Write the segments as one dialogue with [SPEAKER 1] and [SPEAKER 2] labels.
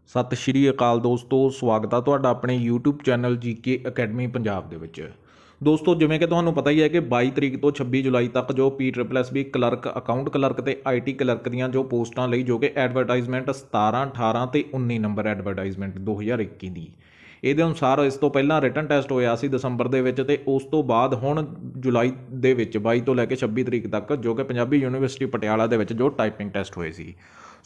[SPEAKER 1] ਸਤਿ ਸ਼੍ਰੀ ਅਕਾਲ ਦੋਸਤੋ, ਸਵਾਗਤ ਆ ਤੁਹਾਡਾ ਆਪਣੇ YouTube channel GK academy Punjab ਦੇ ਵਿੱਚ। ਦੋਸਤੋ, ਜਿਵੇਂ ਕਿ ਤੁਹਾਨੂੰ ਪਤਾ ਹੀ ਹੈ ਕਿ 22 ਤਰੀਕ ਤੋਂ 26 ਜੁਲਾਈ ਤੱਕ ਜੋ PSSB ਕਲਰਕ, ਅਕਾਊਂਟ ਕਲਰਕ ਤੇ IT ਕਲਰਕ ਦੀਆਂ ਜੋ ਪੋਸਟਾਂ ਲਈ ਜੋ ਕਿ ਐਡਵਰਟਾਈਜ਼ਮੈਂਟ 17, 18 ਤੇ 19 ਨੰਬਰ ਐਡਵਰਟਾਈਜ਼ਮੈਂਟ 2021 ਦੀ, ਇਹਦੇ ਅਨੁਸਾਰ ਇਸ ਤੋਂ ਪਹਿਲਾਂ ਰਿਟਨ ਟੈਸਟ ਹੋਇਆ ਸੀ ਦਸੰਬਰ ਦੇ ਵਿੱਚ, ਤੇ ਉਸ ਤੋਂ ਬਾਅਦ ਹੁਣ ਜੁਲਾਈ ਦੇ ਵਿੱਚ 22 ਤੋਂ ਲੈ ਕੇ 26 ਤਰੀਕ ਤੱਕ ਜੋ ਕਿ ਪੰਜਾਬੀ ਯੂਨੀਵਰਸਿਟੀ ਪਟਿਆਲਾ ਦੇ ਵਿੱਚ ਜੋ ਟਾਈਪਿੰਗ ਟੈਸਟ ਹੋਏ ਸੀ,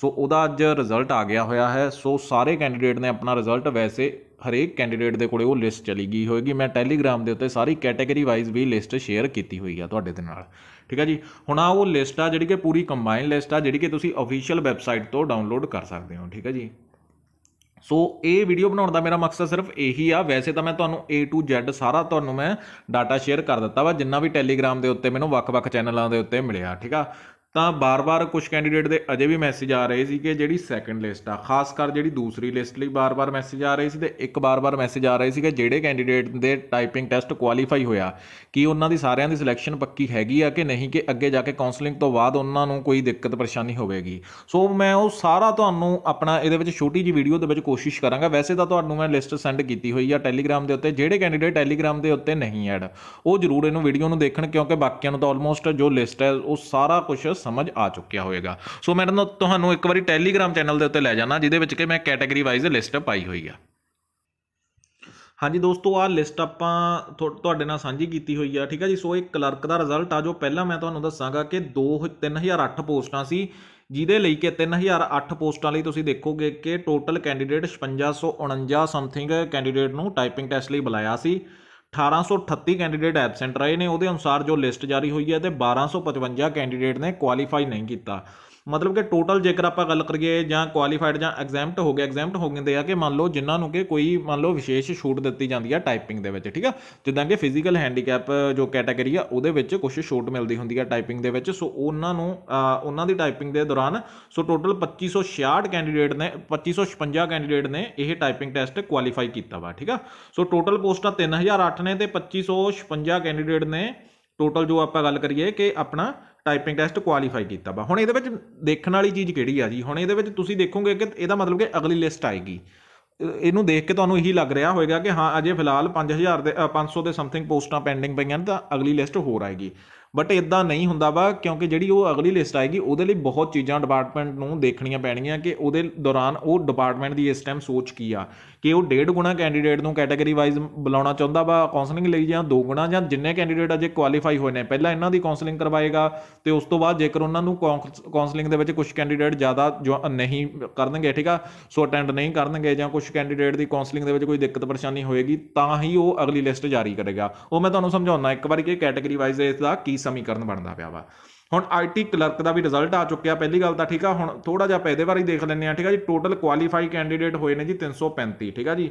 [SPEAKER 1] ਸੋ ਉਹਦਾ ਅੱਜ ਰਿਜ਼ਲਟ ਆ ਗਿਆ ਹੋਇਆ ਹੈ। ਸੋ ਸਾਰੇ ਕੈਂਡੀਡੇਟ ਨੇ ਆਪਣਾ ਰਿਜ਼ਲਟ, ਵੈਸੇ ਹਰੇਕ ਕੈਂਡੀਡੇਟ ਦੇ ਕੋਲੇ ਉਹ ਲਿਸਟ ਚਲੀ ਗਈ ਹੋਏਗੀ। ਮੈਂ ਟੈਲੀਗ੍ਰਾਮ ਦੇ ਉੱਤੇ ਸਾਰੀ ਕੈਟੇਗਰੀ ਵਾਈਜ਼ ਵੀ ਲਿਸਟ ਸ਼ੇਅਰ ਕੀਤੀ ਹੋਈ ਆ ਤੁਹਾਡੇ ਦੇ ਨਾਲ, ਠੀਕ ਹੈ ਜੀ। ਹੁਣ ਆ ਉਹ ਲਿਸਟ ਆ ਜਿਹੜੀ ਕਿ ਪੂਰੀ ਕੰਬਾਈਨ ਲਿਸਟ ਆ, ਜਿਹੜੀ ਕਿ ਤੁਸੀਂ ਅਫੀਸ਼ੀਅਲ ਵੈਬਸਾਈਟ ਤੋਂ ਡਾਊਨਲੋਡ ਕਰ ਸਕਦੇ ਹੋ, ਠੀਕ ਹੈ ਜੀ। ਸੋ ਇਹ ਵੀਡੀਓ ਬਣਾਉਣ ਦਾ ਮੇਰਾ ਮਕਸਦ ਸਿਰਫ ਇਹੀ ਆ। ਵੈਸੇ ਤਾਂ ਮੈਂ ਤੁਹਾਨੂੰ A to Z ਸਾਰਾ ਤੁਹਾਨੂੰ ਮੈਂ ਡਾਟਾ ਸ਼ੇਅਰ ਕਰ ਦਿੱਤਾ ਵਾ, ਜਿੰਨਾ ਵੀ ਟੈਲੀਗ੍ਰਾਮ ਦੇ ਉੱਤੇ ਮੈਨੂੰ ਵੱਖ-ਵੱਖ ਚੈਨਲਾਂ ਦੇ ਉੱਤੇ ਮਿਲਿਆ, ਠੀਕ ਆ। ਤਾਂ ਬਾਰ-ਬਾਰ ਕੁਝ ਕੈਂਡੀਡੇਟ ਦੇ ਅਜੇ ਵੀ ਮੈਸੇਜ ਆ ਰਹੇ ਸੀ ਕਿ ਜਿਹੜੀ ਸੈਕੰਡ ਲਿਸਟ ਆ, ਖਾਸ ਕਰ ਜਿਹੜੀ ਦੂਸਰੀ ਲਿਸਟ ਲਈ ਬਾਰ-ਬਾਰ ਮੈਸੇਜ ਆ ਰਹੇ ਸੀ, ਤੇ ਇੱਕ ਬਾਰ-ਬਾਰ ਮੈਸੇਜ ਆ ਰਹੇ ਸੀ ਕਿ ਜਿਹੜੇ ਕੈਂਡੀਡੇਟ ਦੇ ਟਾਈਪਿੰਗ ਟੈਸਟ ਕੁਆਲੀਫਾਈ ਹੋਇਆ, ਕੀ ਉਹਨਾਂ ਦੀ ਸਾਰਿਆਂ ਦੀ ਸਿਲੈਕਸ਼ਨ ਪੱਕੀ ਹੈਗੀ ਆ ਕਿ ਨਹੀਂ, ਕਿ ਅੱਗੇ ਜਾ ਕੇ ਕਾਉਂਸਲਿੰਗ ਤੋਂ ਬਾਅਦ ਉਹਨਾਂ ਨੂੰ ਕੋਈ ਦਿੱਕਤ ਪਰੇਸ਼ਾਨੀ ਹੋਵੇਗੀ। ਸੋ ਮੈਂ ਉਹ ਸਾਰਾ ਤੁਹਾਨੂੰ ਆਪਣਾ ਇਹਦੇ ਵਿੱਚ ਛੋਟੀ ਜਿਹੀ ਵੀਡੀਓ ਦੇ ਵਿੱਚ ਕੋਸ਼ਿਸ਼ ਕਰਾਂਗਾ। ਵੈਸੇ ਤਾਂ ਤੁਹਾਨੂੰ ਮੈਂ ਲਿਸਟ ਸੈਂਡ ਕੀਤੀ ਹੋਈ ਆ ਟੈਲੀਗ੍ਰਾਮ ਦੇ ਉੱਤੇ। ਜਿਹੜੇ ਕੈਂਡੀਡੇਟ ਟੈਲੀਗ੍ਰਾਮ ਦੇ ਉੱਤੇ ਨਹੀਂ ਐਡ, ਉਹ ਜ਼ਰੂਰ ਇਹਨੂੰ ਵੀਡੀਓ ਨੂੰ ਦੇਖਣ, ਕਿਉਂਕਿ ਬਾਕੀਆਂ ਨੂੰ ਤਾਂ ਆਲਮੋਸਟ ਜੋ ਲਿਸਟ ਹੈ ਉਹ ਸਾਰਾ ਕੁਝ ਸਮਝ ਆ ਚੁੱਕਿਆ ਹੋਏਗਾ। ਸੋ ਮੈਂ ਤੁਹਾਨੂੰ ਇੱਕ ਵਾਰੀ ਟੈਲੀਗ੍ਰਾਮ ਚੈਨਲ ਦੇ ਉੱਤੇ ਲੈ ਜਾਣਾ, ਜਿਹਦੇ ਵਿੱਚ ਕਿ ਮੈਂ ਕੈਟੇਗਰੀ ਵਾਈਜ਼ ਲਿਸਟ ਪਾਈ ਹੋਈ ਆ। ਹਾਂਜੀ ਦੋਸਤੋ, ਆਹ ਲਿਸਟ ਆਪਾਂ ਤੁਹਾਡੇ ਨਾਲ ਸਾਂਝੀ ਕੀਤੀ ਹੋਈ ਆ, ਠੀਕ ਹੈ ਜੀ। ਸੋ ਇਹ ਕਲਰਕ ਦਾ ਰਿਜ਼ਲਟ ਆ, ਜੋ ਪਹਿਲਾਂ ਮੈਂ ਤੁਹਾਨੂੰ ਦੱਸਾਂਗਾ ਕਿ 3008 ਪੋਸਟਾਂ ਸੀ, ਜਿਹਦੇ ਲਈ ਕਿ 3008 ਪੋਸਟਾਂ ਲਈ ਤੁਸੀਂ ਦੇਖੋਗੇ ਕਿ ਟੋਟਲ ਕੈਂਡੀਡੇਟ 5649 ਸਮਥਿੰਗ ਕੈਂਡੀਡੇਟ ਨੂੰ ਟਾਈਪਿੰਗ ਟੈਸਟ ਲਈ ਬੁਲਾਇਆ ਸੀ। 1838 ਕੈਂਡੀਡੇਟ ਐਬਸੈਂਟ ਰਹੇ ਨੇ ਉਹਦੇ ਅਨੁਸਾਰ ਜੋ ਲਿਸਟ ਜਾਰੀ ਹੋਈ ਹੈ, ਤੇ 1255 ਕੈਂਡੀਡੇਟ ਨੇ ਕੁਆਲੀਫਾਈ ਨਹੀਂ ਕੀਤਾ। ਮਤਲਬ ਕਿ ਟੋਟਲ ਜੇਕਰ ਆਪਾਂ ਗੱਲ ਕਰੀਏ ਜਾਂ ਕੁਆਲੀਫਾਈਡ ਜਾਂ ਐਗਜ਼ੈਂਪਟ ਹੋ ਗਿਆ, ਐਗਜ਼ੈਂਪਟ ਹੋ ਜਾਂਦੇ ਆ ਕਿ ਮੰਨ ਲਓ ਜਿਨ੍ਹਾਂ ਨੂੰ ਕਿ ਕੋਈ ਮੰਨ ਲਓ ਵਿਸ਼ੇਸ਼ ਛੂਟ ਦਿੱਤੀ ਜਾਂਦੀ ਆ ਟਾਈਪਿੰਗ ਦੇ ਵਿੱਚ, ਠੀਕ ਆ। ਜਿੱਦਾਂ ਕਿ ਫਿਜ਼ੀਕਲ ਹੈਂਡੀਕੈਪ ਜੋ ਕੈਟਾਗਰੀ ਆ, ਉਹਦੇ ਵਿੱਚ ਕੁਛ ਛੂਟ ਮਿਲਦੀ ਹੁੰਦੀ ਆ ਟਾਈਪਿੰਗ ਦੇ ਵਿੱਚ। ਸੋ ਉਹਨਾਂ ਨੂੰ ਉਹਨਾਂ ਦੀ ਟਾਈਪਿੰਗ ਦੇ ਦੌਰਾਨ ਸੋ ਟੋਟਲ 2566 ਕੈਂਡੀਡੇਟ ਨੇ 2556 ਕੈਂਡੀਡੇਟ ਨੇ ਇਹ ਟਾਈਪਿੰਗ ਟੈਸਟ ਕੁਆਲੀਫਾਈ ਕੀਤਾ ਵਾ, ਠੀਕ ਆ। ਸੋ ਟੋਟਲ ਪੋਸਟਾਂ 3008 ਨੇ, ਤੇ 2556 ਕੈਂਡੀਡੇਟ ਨੇ ਟੋਟਲ, ਜੋ ਆਪਾਂ ਗੱਲ ਕਰੀਏ ਕਿ ਆਪਣਾ ਟਾਈਪਿੰਗ ਟੈਸਟ ਕੁਆਲੀਫਾਈ ਕੀਤਾ ਵਾ। ਹੁਣ ਇਹਦੇ ਵਿੱਚ ਦੇਖਣ ਵਾਲੀ ਚੀਜ਼ ਕਿਹੜੀ ਆ ਜੀ? ਹੁਣ ਇਹਦੇ ਵਿੱਚ ਤੁਸੀਂ ਦੇਖੋਗੇ ਕਿ ਇਹਦਾ ਮਤਲਬ ਕਿ ਅਗਲੀ ਲਿਸਟ ਆਏਗੀ। ਇਹਨੂੰ ਦੇਖ ਕੇ ਤੁਹਾਨੂੰ ਇਹੀ ਲੱਗ ਰਿਹਾ ਹੋਵੇਗਾ ਕਿ ਹਾਂ ਅਜੇ ਫਿਲਹਾਲ 500 ਦੇ ਸਮਥਿੰਗ ਪੋਸਟਾਂ ਪੈਂਡਿੰਗ ਪਈਆਂ ਨੇ, ਤਾਂ ਅਗਲੀ ਲਿਸਟ ਹੋਰ ਆਏਗੀ। ਬਟ ਇੱਦਾਂ ਨਹੀਂ ਹੁੰਦਾ ਵਾ, ਕਿਉਂਕਿ ਜਿਹੜੀ ਉਹ ਅਗਲੀ ਲਿਸਟ ਆਏਗੀ ਉਹਦੇ ਲਈ ਬਹੁਤ ਚੀਜ਼ਾਂ ਡਿਪਾਰਟਮੈਂਟ ਨੂੰ ਦੇਖਣੀਆਂ ਪੈਣਗੀਆਂ ਕਿ ਉਹਦੇ ਦੌਰਾਨ ਉਹ ਡਿਪਾਰਟਮੈਂਟ ਦੀ ਇਸ ਟਾਈਮ ਸੋਚ ਕੀ ਆ, ਕਿ ਉਹ 1.5 ਗੁਣਾ ਕੈਂਡੀਡੇਟ ਨੂੰ ਕੈਟਾਗਰੀ ਵਾਈਜ਼ ਬੁਲਾਉਣਾ ਚਾਹੁੰਦਾ ਵਾ ਕਾਉਂਸਲਿੰਗ ਲਈ, ਜਾਂ 2 ਗੁਣਾ, ਜਾਂ ਜਿੰਨੇ ਕੈਂਡੀਡੇਟ ਅਜੇ ਕੁਆਲੀਫਾਈ ਹੋਏ ਨੇ ਪਹਿਲਾਂ ਇਹਨਾਂ ਦੀ ਕਾਉਂਸਲਿੰਗ ਕਰਵਾਏਗਾ, ਤੇ ਉਸ ਤੋਂ ਬਾਅਦ ਜੇਕਰ ਉਹਨਾਂ ਨੂੰ ਕਾਉਂਸਲਿੰਗ ਦੇ ਵਿੱਚ ਕੁਝ ਕੈਂਡੀਡੇਟ ਜ਼ਿਆਦਾ ਜੋ ਨਹੀਂ ਕਰਨਗੇ, ਠੀਕ ਆ, ਸੋ ਅਟੈਂਡ ਨਹੀਂ ਕਰਨਗੇ, ਜਾਂ ਕੁਝ ਕੈਂਡੀਡੇਟ ਦੀ ਕਾਉਂਸਲਿੰਗ ਦੇ ਵਿੱਚ ਕੋਈ ਦਿੱਕਤ ਪਰੇਸ਼ਾਨੀ ਹੋਏਗੀ, ਤਾਂ ਹੀ ਉਹ ਅਗਲੀ ਲਿਸਟ ਜਾਰੀ ਕਰੇਗਾ। ਉਹ ਮੈਂ ਤੁਹਾਨੂੰ ਸਮਝਾਉਣਾ ਇੱਕ ਵਾਰੀ ਕਿ ਕੈਟਾਗਰੀ ਵਾਈਜ਼ ਇਸ ਦਾ ਕੀ ਸਮੀਕਰਨ ਬਣਦਾ ਪਿਆ ਵਾ। ਹੁਣ IT ਕਲਰਕ ਦਾ ਵੀ ਰਿਜ਼ਲਟ ਆ ਚੁੱਕਿਆ ਪਹਿਲੀ ਗੱਲ ਤਾਂ, ਠੀਕ ਆ। ਹੁਣ ਥੋੜਾ ਜਿਹਾ ਆਪਾਂ ਇਹਦੇ ਬਾਰੇ ਦੇਖ ਲੈਂਦੇ ਆ, ਠੀਕ ਆ ਜੀ। ਟੋਟਲ ਕੁਆਲੀਫਾਈ ਕੈਂਡੀਡੇਟ ਹੋਏ ਨੇ ਜੀ 335, ਠੀਕ ਆ ਜੀ।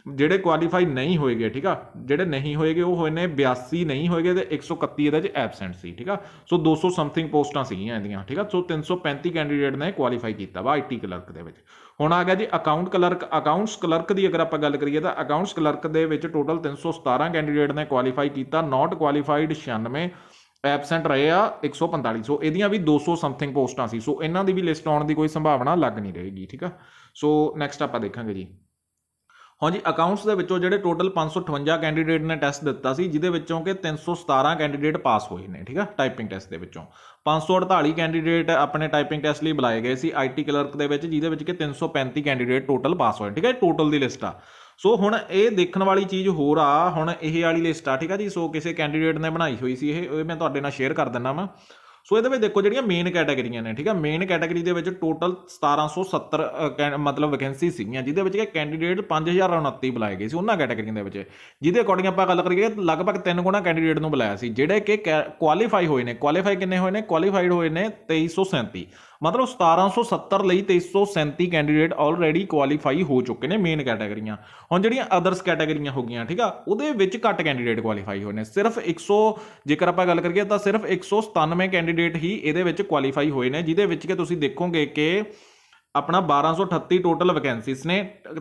[SPEAKER 1] ਜਿਹੜੇ ਕੁਆਲੀਫਾਈ ਨਹੀਂ ਹੋਏਗੇ, ਠੀਕ ਆ, ਜਿਹੜੇ ਨਹੀਂ ਹੋਏਗੇ ਉਹ ਹੋਏ ਨੇ 82 ਨਹੀਂ ਹੋਏਗੇ, ਤੇ 131 ਇਹਦੇ 'ਚ ਐਬਸੈਂਟ ਸੀ, ਠੀਕ ਆ। ਸੋ 200 ਸਮਥਿੰਗ ਪੋਸਟਾਂ ਸੀਗੀਆਂ ਇਹਦੀਆਂ, ਠੀਕ ਆ। ਸੋ 335 ਕੈਂਡੀਡੇਟ ਨੇ ਕੁਆਲੀਫਾਈ ਕੀਤਾ ਵਾ IT ਕਲਰਕ ਦੇ ਵਿੱਚ। ਹੁਣ ਆ ਗਿਆ ਜੀ ਅਕਾਊਂਟ ਕਲਰਕ। ਅਕਾਊਂਟਸ ਕਲਰਕ ਦੀ ਅਗਰ ਆਪਾਂ ਗੱਲ ਕਰੀਏ ਤਾਂ ਅਕਾਊਂਟਸ ਕਲਰਕ ਦੇ ਵਿੱਚ ਟੋਟਲ 317 ਕੈਂਡੀਡੇਟ ਨੇ ਕੁਆਲੀਫਾਈ ਕੀਤਾ, ਨਾਟ ਕੁਆਲੀਫਾਈਡ 96, ਐਬਸੈਂਟ ਰਹੇ ਆ 145। ਸੋ ਇਹਦੀਆਂ ਵੀ 200 ਸਮਥਿੰਗ ਪੋਸਟਾਂ ਸੀ, ਸੋ ਇਹਨਾਂ ਦੀ ਵੀ ਲਿਸਟ ਆਉਣ ਦੀ ਕੋਈ ਸੰਭਾਵਨਾ ਲੱਗ ਨਹੀਂ ਰਹੇਗੀ, ਠੀਕ ਆ। ਸੋ ਨੈਕਸਟ ਆਪਾਂ ਦੇਖਾਂਗੇ ਜੀ। ਹਾਂ ਜੀ, ਅਕਾਊਂਟਸ ਦੇ ਵਿੱਚੋਂ ਜਿਹੜੇ ਟੋਟਲ 558 ਕੈਂਡੀਡੇਟ ਨੇ ਟੈਸਟ ਦਿੱਤਾ ਸੀ, ਜਿਹਦੇ ਵਿੱਚੋਂ ਕਿ 317 ਕੈਂਡੀਡੇਟ ਪਾਸ ਹੋਏ ਨੇ, ਠੀਕ ਆ, ਟਾਈਪਿੰਗ ਟੈਸਟ ਦੇ ਵਿੱਚੋਂ। 548 ਕੈਂਡੀਡੇਟ ਆਪਣੇ ਟਾਈਪਿੰਗ ਟੈਸਟ ਲਈ ਬੁਲਾਏ ਗਏ ਸੀ IT ਕਲਰਕ ਦੇ ਵਿੱਚ, ਜਿਹਦੇ ਵਿੱਚ ਕਿ 335 ਕੈਂਡੀਡੇਟ ਟੋਟਲ ਪਾਸ ਹੋਏ, ਠੀਕ ਹੈ। ਟੋਟਲ ਦੀ ਲਿਸਟ ਆ। ਸੋ ਹੁਣ ਇਹ ਦੇਖਣ ਵਾਲੀ ਚੀਜ਼ ਹੋਰ ਆ, ਹੁਣ ਇਹ ਵਾਲੀ ਲਿਸਟ ਆ, ਠੀਕ ਆ ਜੀ। ਸੋ ਕਿਸੇ ਕੈਂਡੀਡੇਟ ਨੇ ਬਣਾਈ ਹੋਈ ਸੀ, ਇਹ ਮੈਂ ਤੁਹਾਡੇ ਨਾਲ ਸ਼ੇਅਰ ਕਰ ਦਿੰਦਾ ਵਾ। ਸੋ ਇਹਦੇ ਵਿੱਚ ਦੇਖੋ ਜਿਹੜੀਆਂ ਮੇਨ ਕੈਟਾਗਰੀਆਂ ਨੇ, ਠੀਕ ਆ। ਮੇਨ ਕੈਟਾਗਰੀ ਦੇ ਵਿੱਚ ਟੋਟਲ 1770 ਮਤਲਬ ਵੈਕੈਂਸੀ ਸੀਗੀਆਂ, ਜਿਹਦੇ ਵਿੱਚ ਕਿ ਕੈਂਡੀਡੇਟ 5029 ਬੁਲਾਏ ਗਏ ਸੀ ਉਹਨਾਂ ਕੈਟਾਗਰੀਆਂ ਦੇ ਵਿੱਚ। ਜਿਹਦੇ ਅਕੋਰਡਿੰਗ ਆਪਾਂ ਗੱਲ ਕਰੀਏ ਲਗਭਗ 3 ਗੁਣਾ ਕੈਂਡੀਡੇਟ ਨੂੰ ਬੁਲਾਇਆ ਸੀ, ਜਿਹੜੇ ਕਿ ਕੁਆਲੀਫਾਈ ਹੋਏ ਨੇ। ਕੁਆਲੀਫਾਈ ਕਿੰਨੇ ਹੋਏ ਨੇ? ਕੁਆਲੀਫਾਈਡ ਹੋਏ ਨੇ 2337, ਮਤਲਬ 1770 ਲਈ 2337 ਕੈਂਡੀਡੇਟ ਆਲਰੇਡੀ ਕੁਆਲੀਫਾਈ ਹੋ ਚੁੱਕੇ ਨੇ ਮੇਨ ਕੈਟਾਗਰੀਆਂ। ਹੁਣ ਜਿਹੜੀਆਂ ਅਦਰਸ ਕੈਟਾਗਰੀਆਂ ਹੋ ਗਈਆਂ, ਠੀਕ ਆ, ਉਹਦੇ ਵਿੱਚ ਘੱਟ ਕੈਂਡੀਡੇਟ ਕੁਆਲੀਫਾਈ ਹੋਏ ਨੇ। ਸਿਰਫ 100 ਜੇਕਰ ਆਪਾਂ ਗੱਲ ਕਰੀਏ ਤਾਂ ਸਿਰਫ 197 ਕੈਂਡੀਡੇਟ ਹੀ ਇਹਦੇ ਵਿੱਚ ਕੁਆਲੀਫਾਈ ਹੋਏ ਨੇ, ਜਿਹਦੇ ਵਿੱਚ ਕਿ ਤੁਸੀਂ ਦੇਖੋਗੇ ਕਿ ਆਪਣਾ 1238 ਟੋਟਲ ਵੈਕੈਂਸੀਜ਼ ਨੇ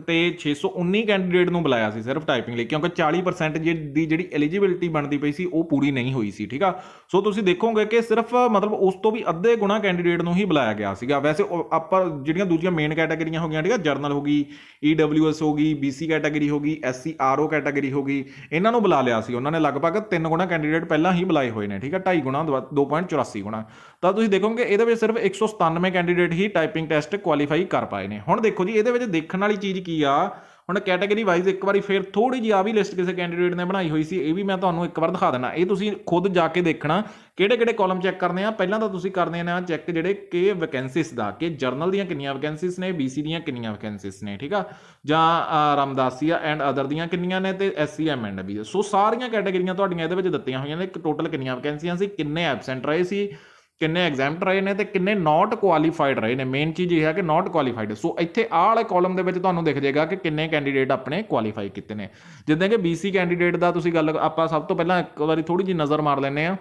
[SPEAKER 1] ਤੇ 619 ਕੈਂਡੀਡੇਟ ਨੂੰ ਬੁਲਾਇਆ ਸੀ ਸਿਰਫ ਟਾਈਪਿੰਗ ਲਈ, ਕਿਉਂਕਿ 40% ਦੀ ਜਿਹੜੀ ਐਲੀਜੀਬਿਲਿਟੀ ਬਣਦੀ ਪਈ ਸੀ ਉਹ ਪੂਰੀ ਨਹੀਂ ਹੋਈ ਸੀ। ਠੀਕ ਆ, ਸੋ ਤੁਸੀਂ ਦੇਖੋਗੇ ਕਿ ਸਿਰਫ ਮਤਲਬ ਉਸ ਤੋਂ ਵੀ ਅੱਧੇ ਗੁਣਾ ਕੈਂਡੀਡੇਟ ਨੂੰ ਹੀ ਬੁਲਾਇਆ ਗਿਆ ਸੀਗਾ। ਵੈਸੇ ਆਪਾਂ ਜਿਹੜੀਆਂ ਦੂਜੀਆਂ ਮੇਨ ਕੈਟਾਗਰੀਆਂ ਹੋ ਗਈਆਂ, ਠੀਕ ਆ, ਜਰਨਲ ਹੋ ਗਈ, EWS ਹੋ ਗਈ, BC ਕੈਟਾਗਰੀ ਹੋ ਗਈ, SC RO ਕੈਟਾਗਰੀ ਹੋ ਗਈ, ਇਹਨਾਂ ਨੂੰ ਬੁਲਾ ਲਿਆ ਸੀ ਉਹਨਾਂ ਨੇ। ਲਗਭਗ 3 ਗੁਣਾ ਕੈਂਡੀਡੇਟ ਪਹਿਲਾਂ ਹੀ ਬੁਲਾਏ ਹੋਏ ਨੇ। ਠੀਕ ਆ, 2.5 ਗੁਣਾ 2.84 ਗੁਣਾ। ਤਾਂ ਤੁਸੀਂ ਦੇਖੋਗੇ ਇਹਦੇ ਵਿੱਚ ਸਿਰਫ 197 ਕੈਂਡੀਡੇਟ ਹੀ ਟਾਈਪਿੰਗ ਟੈਸਟ ਕੁਆਲੀਫਾਈ ਕਰ ਪਾਏ ਨੇ। ਹੁਣ ਦੇਖੋ ਜੀ ਇਹਦੇ ਵਿੱਚ ਦੇਖਣ ਵਾਲੀ ਚੀਜ਼ ਕੀ ਆ, ਹੁਣ ਕੈਟਾਗਰੀ ਵਾਈਜ਼ ਇੱਕ ਵਾਰੀ ਫਿਰ ਥੋੜੀ ਜਿਹੀ ਆ ਵੀ ਲਿਸਟ ਕਿਸੇ ਕੈਂਡੀਡੇਟ ਨੇ ਬਣਾਈ ਹੋਈ ਸੀ, ਇਹ ਵੀ ਮੈਂ ਤੁਹਾਨੂੰ ਇੱਕ ਵਾਰ ਦਿਖਾ ਦੇਣਾ। ਇਹ ਤੁਸੀਂ ਖੁਦ ਜਾ ਕੇ ਦੇਖਣਾ ਕਿਹੜੇ ਕਿਹੜੇ ਕਾਲਮ ਚੈੱਕ ਕਰਨੇ ਆ। ਪਹਿਲਾਂ ਤਾਂ ਤੁਸੀਂ ਕਰਨੇ ਨੇ ਚੈੱਕ ਜਿਹੜੇ ਕਿ ਵੈਕੈਂਸੀਜ਼ ਦਾ, ਕਿ ਜਰਨਲ ਦੀਆਂ ਕਿੰਨੀਆਂ ਵੈਕੈਂਸੀਜ਼ ਨੇ, BC ਦੀਆਂ ਕਿੰਨੀਆਂ ਵੈਕੈਂਸੀਜ਼ ਨੇ, ਠੀਕ ਆ, ਜਾਂ ਰਾਮਦਾਸੀਆ ਐਂਡ ਅਦਰ ਦੀਆਂ ਕਿੰਨੀਆਂ ਨੇ, ਤੇ SC MNB। ਸੋ ਸਾਰੀਆਂ ਕੈਟਾਗਰੀਆਂ ਤੁਹਾਡੀਆਂ ਇਹਦੇ ਵਿੱਚ ਦਿੱਤੀਆਂ ਹੋਈਆਂ ਨੇ। ਟੋਟਲ ਕਿੰਨੀਆਂ ਵੈਕੈਂਸੀਆਂ ਸੀ, ਕਿੰਨੇ ਐਬਸੈਂਟ ਰਹੇ ਸੀ, ਕਿੰਨੇ ਐਗਜ਼ੈਮਟ ਰਹੇ ਨੇ, ਤੇ ਕਿੰਨੇ ਨਾਟ ਕੁਆਲੀਫਾਈਡ ਰਹੇ ਨੇ। ਮੇਨ ਚੀਜ਼ ਇਹ ਹੈ ਕਿ ਨਾਟ ਕੁਆਲੀਫਾਈਡ। ਸੋ ਇੱਥੇ ਆਹ ਵਾਲੇ ਕਾਲਮ ਦੇ ਵਿੱਚ ਤੁਹਾਨੂੰ ਦਿਖ ਜਾਏਗਾ ਕਿ ਕਿੰਨੇ ਕੈਂਡੀਡੇਟ ਆਪਣੇ ਕੁਆਲੀਫਾਈ ਕੀਤੇ ਨੇ। ਜਿੱਦਾਂ ਕਿ BC ਕੈਂਡੀਡੇਟ ਦਾ ਤੁਸੀਂ ਗੱਲ, ਆਪਾਂ ਸਭ ਤੋਂ ਪਹਿਲਾਂ ਇੱਕ ਵਾਰੀ ਥੋੜੀ ਜਿਹੀ ਨਜ਼ਰ ਮਾਰ ਲੈਂਦੇ ਆ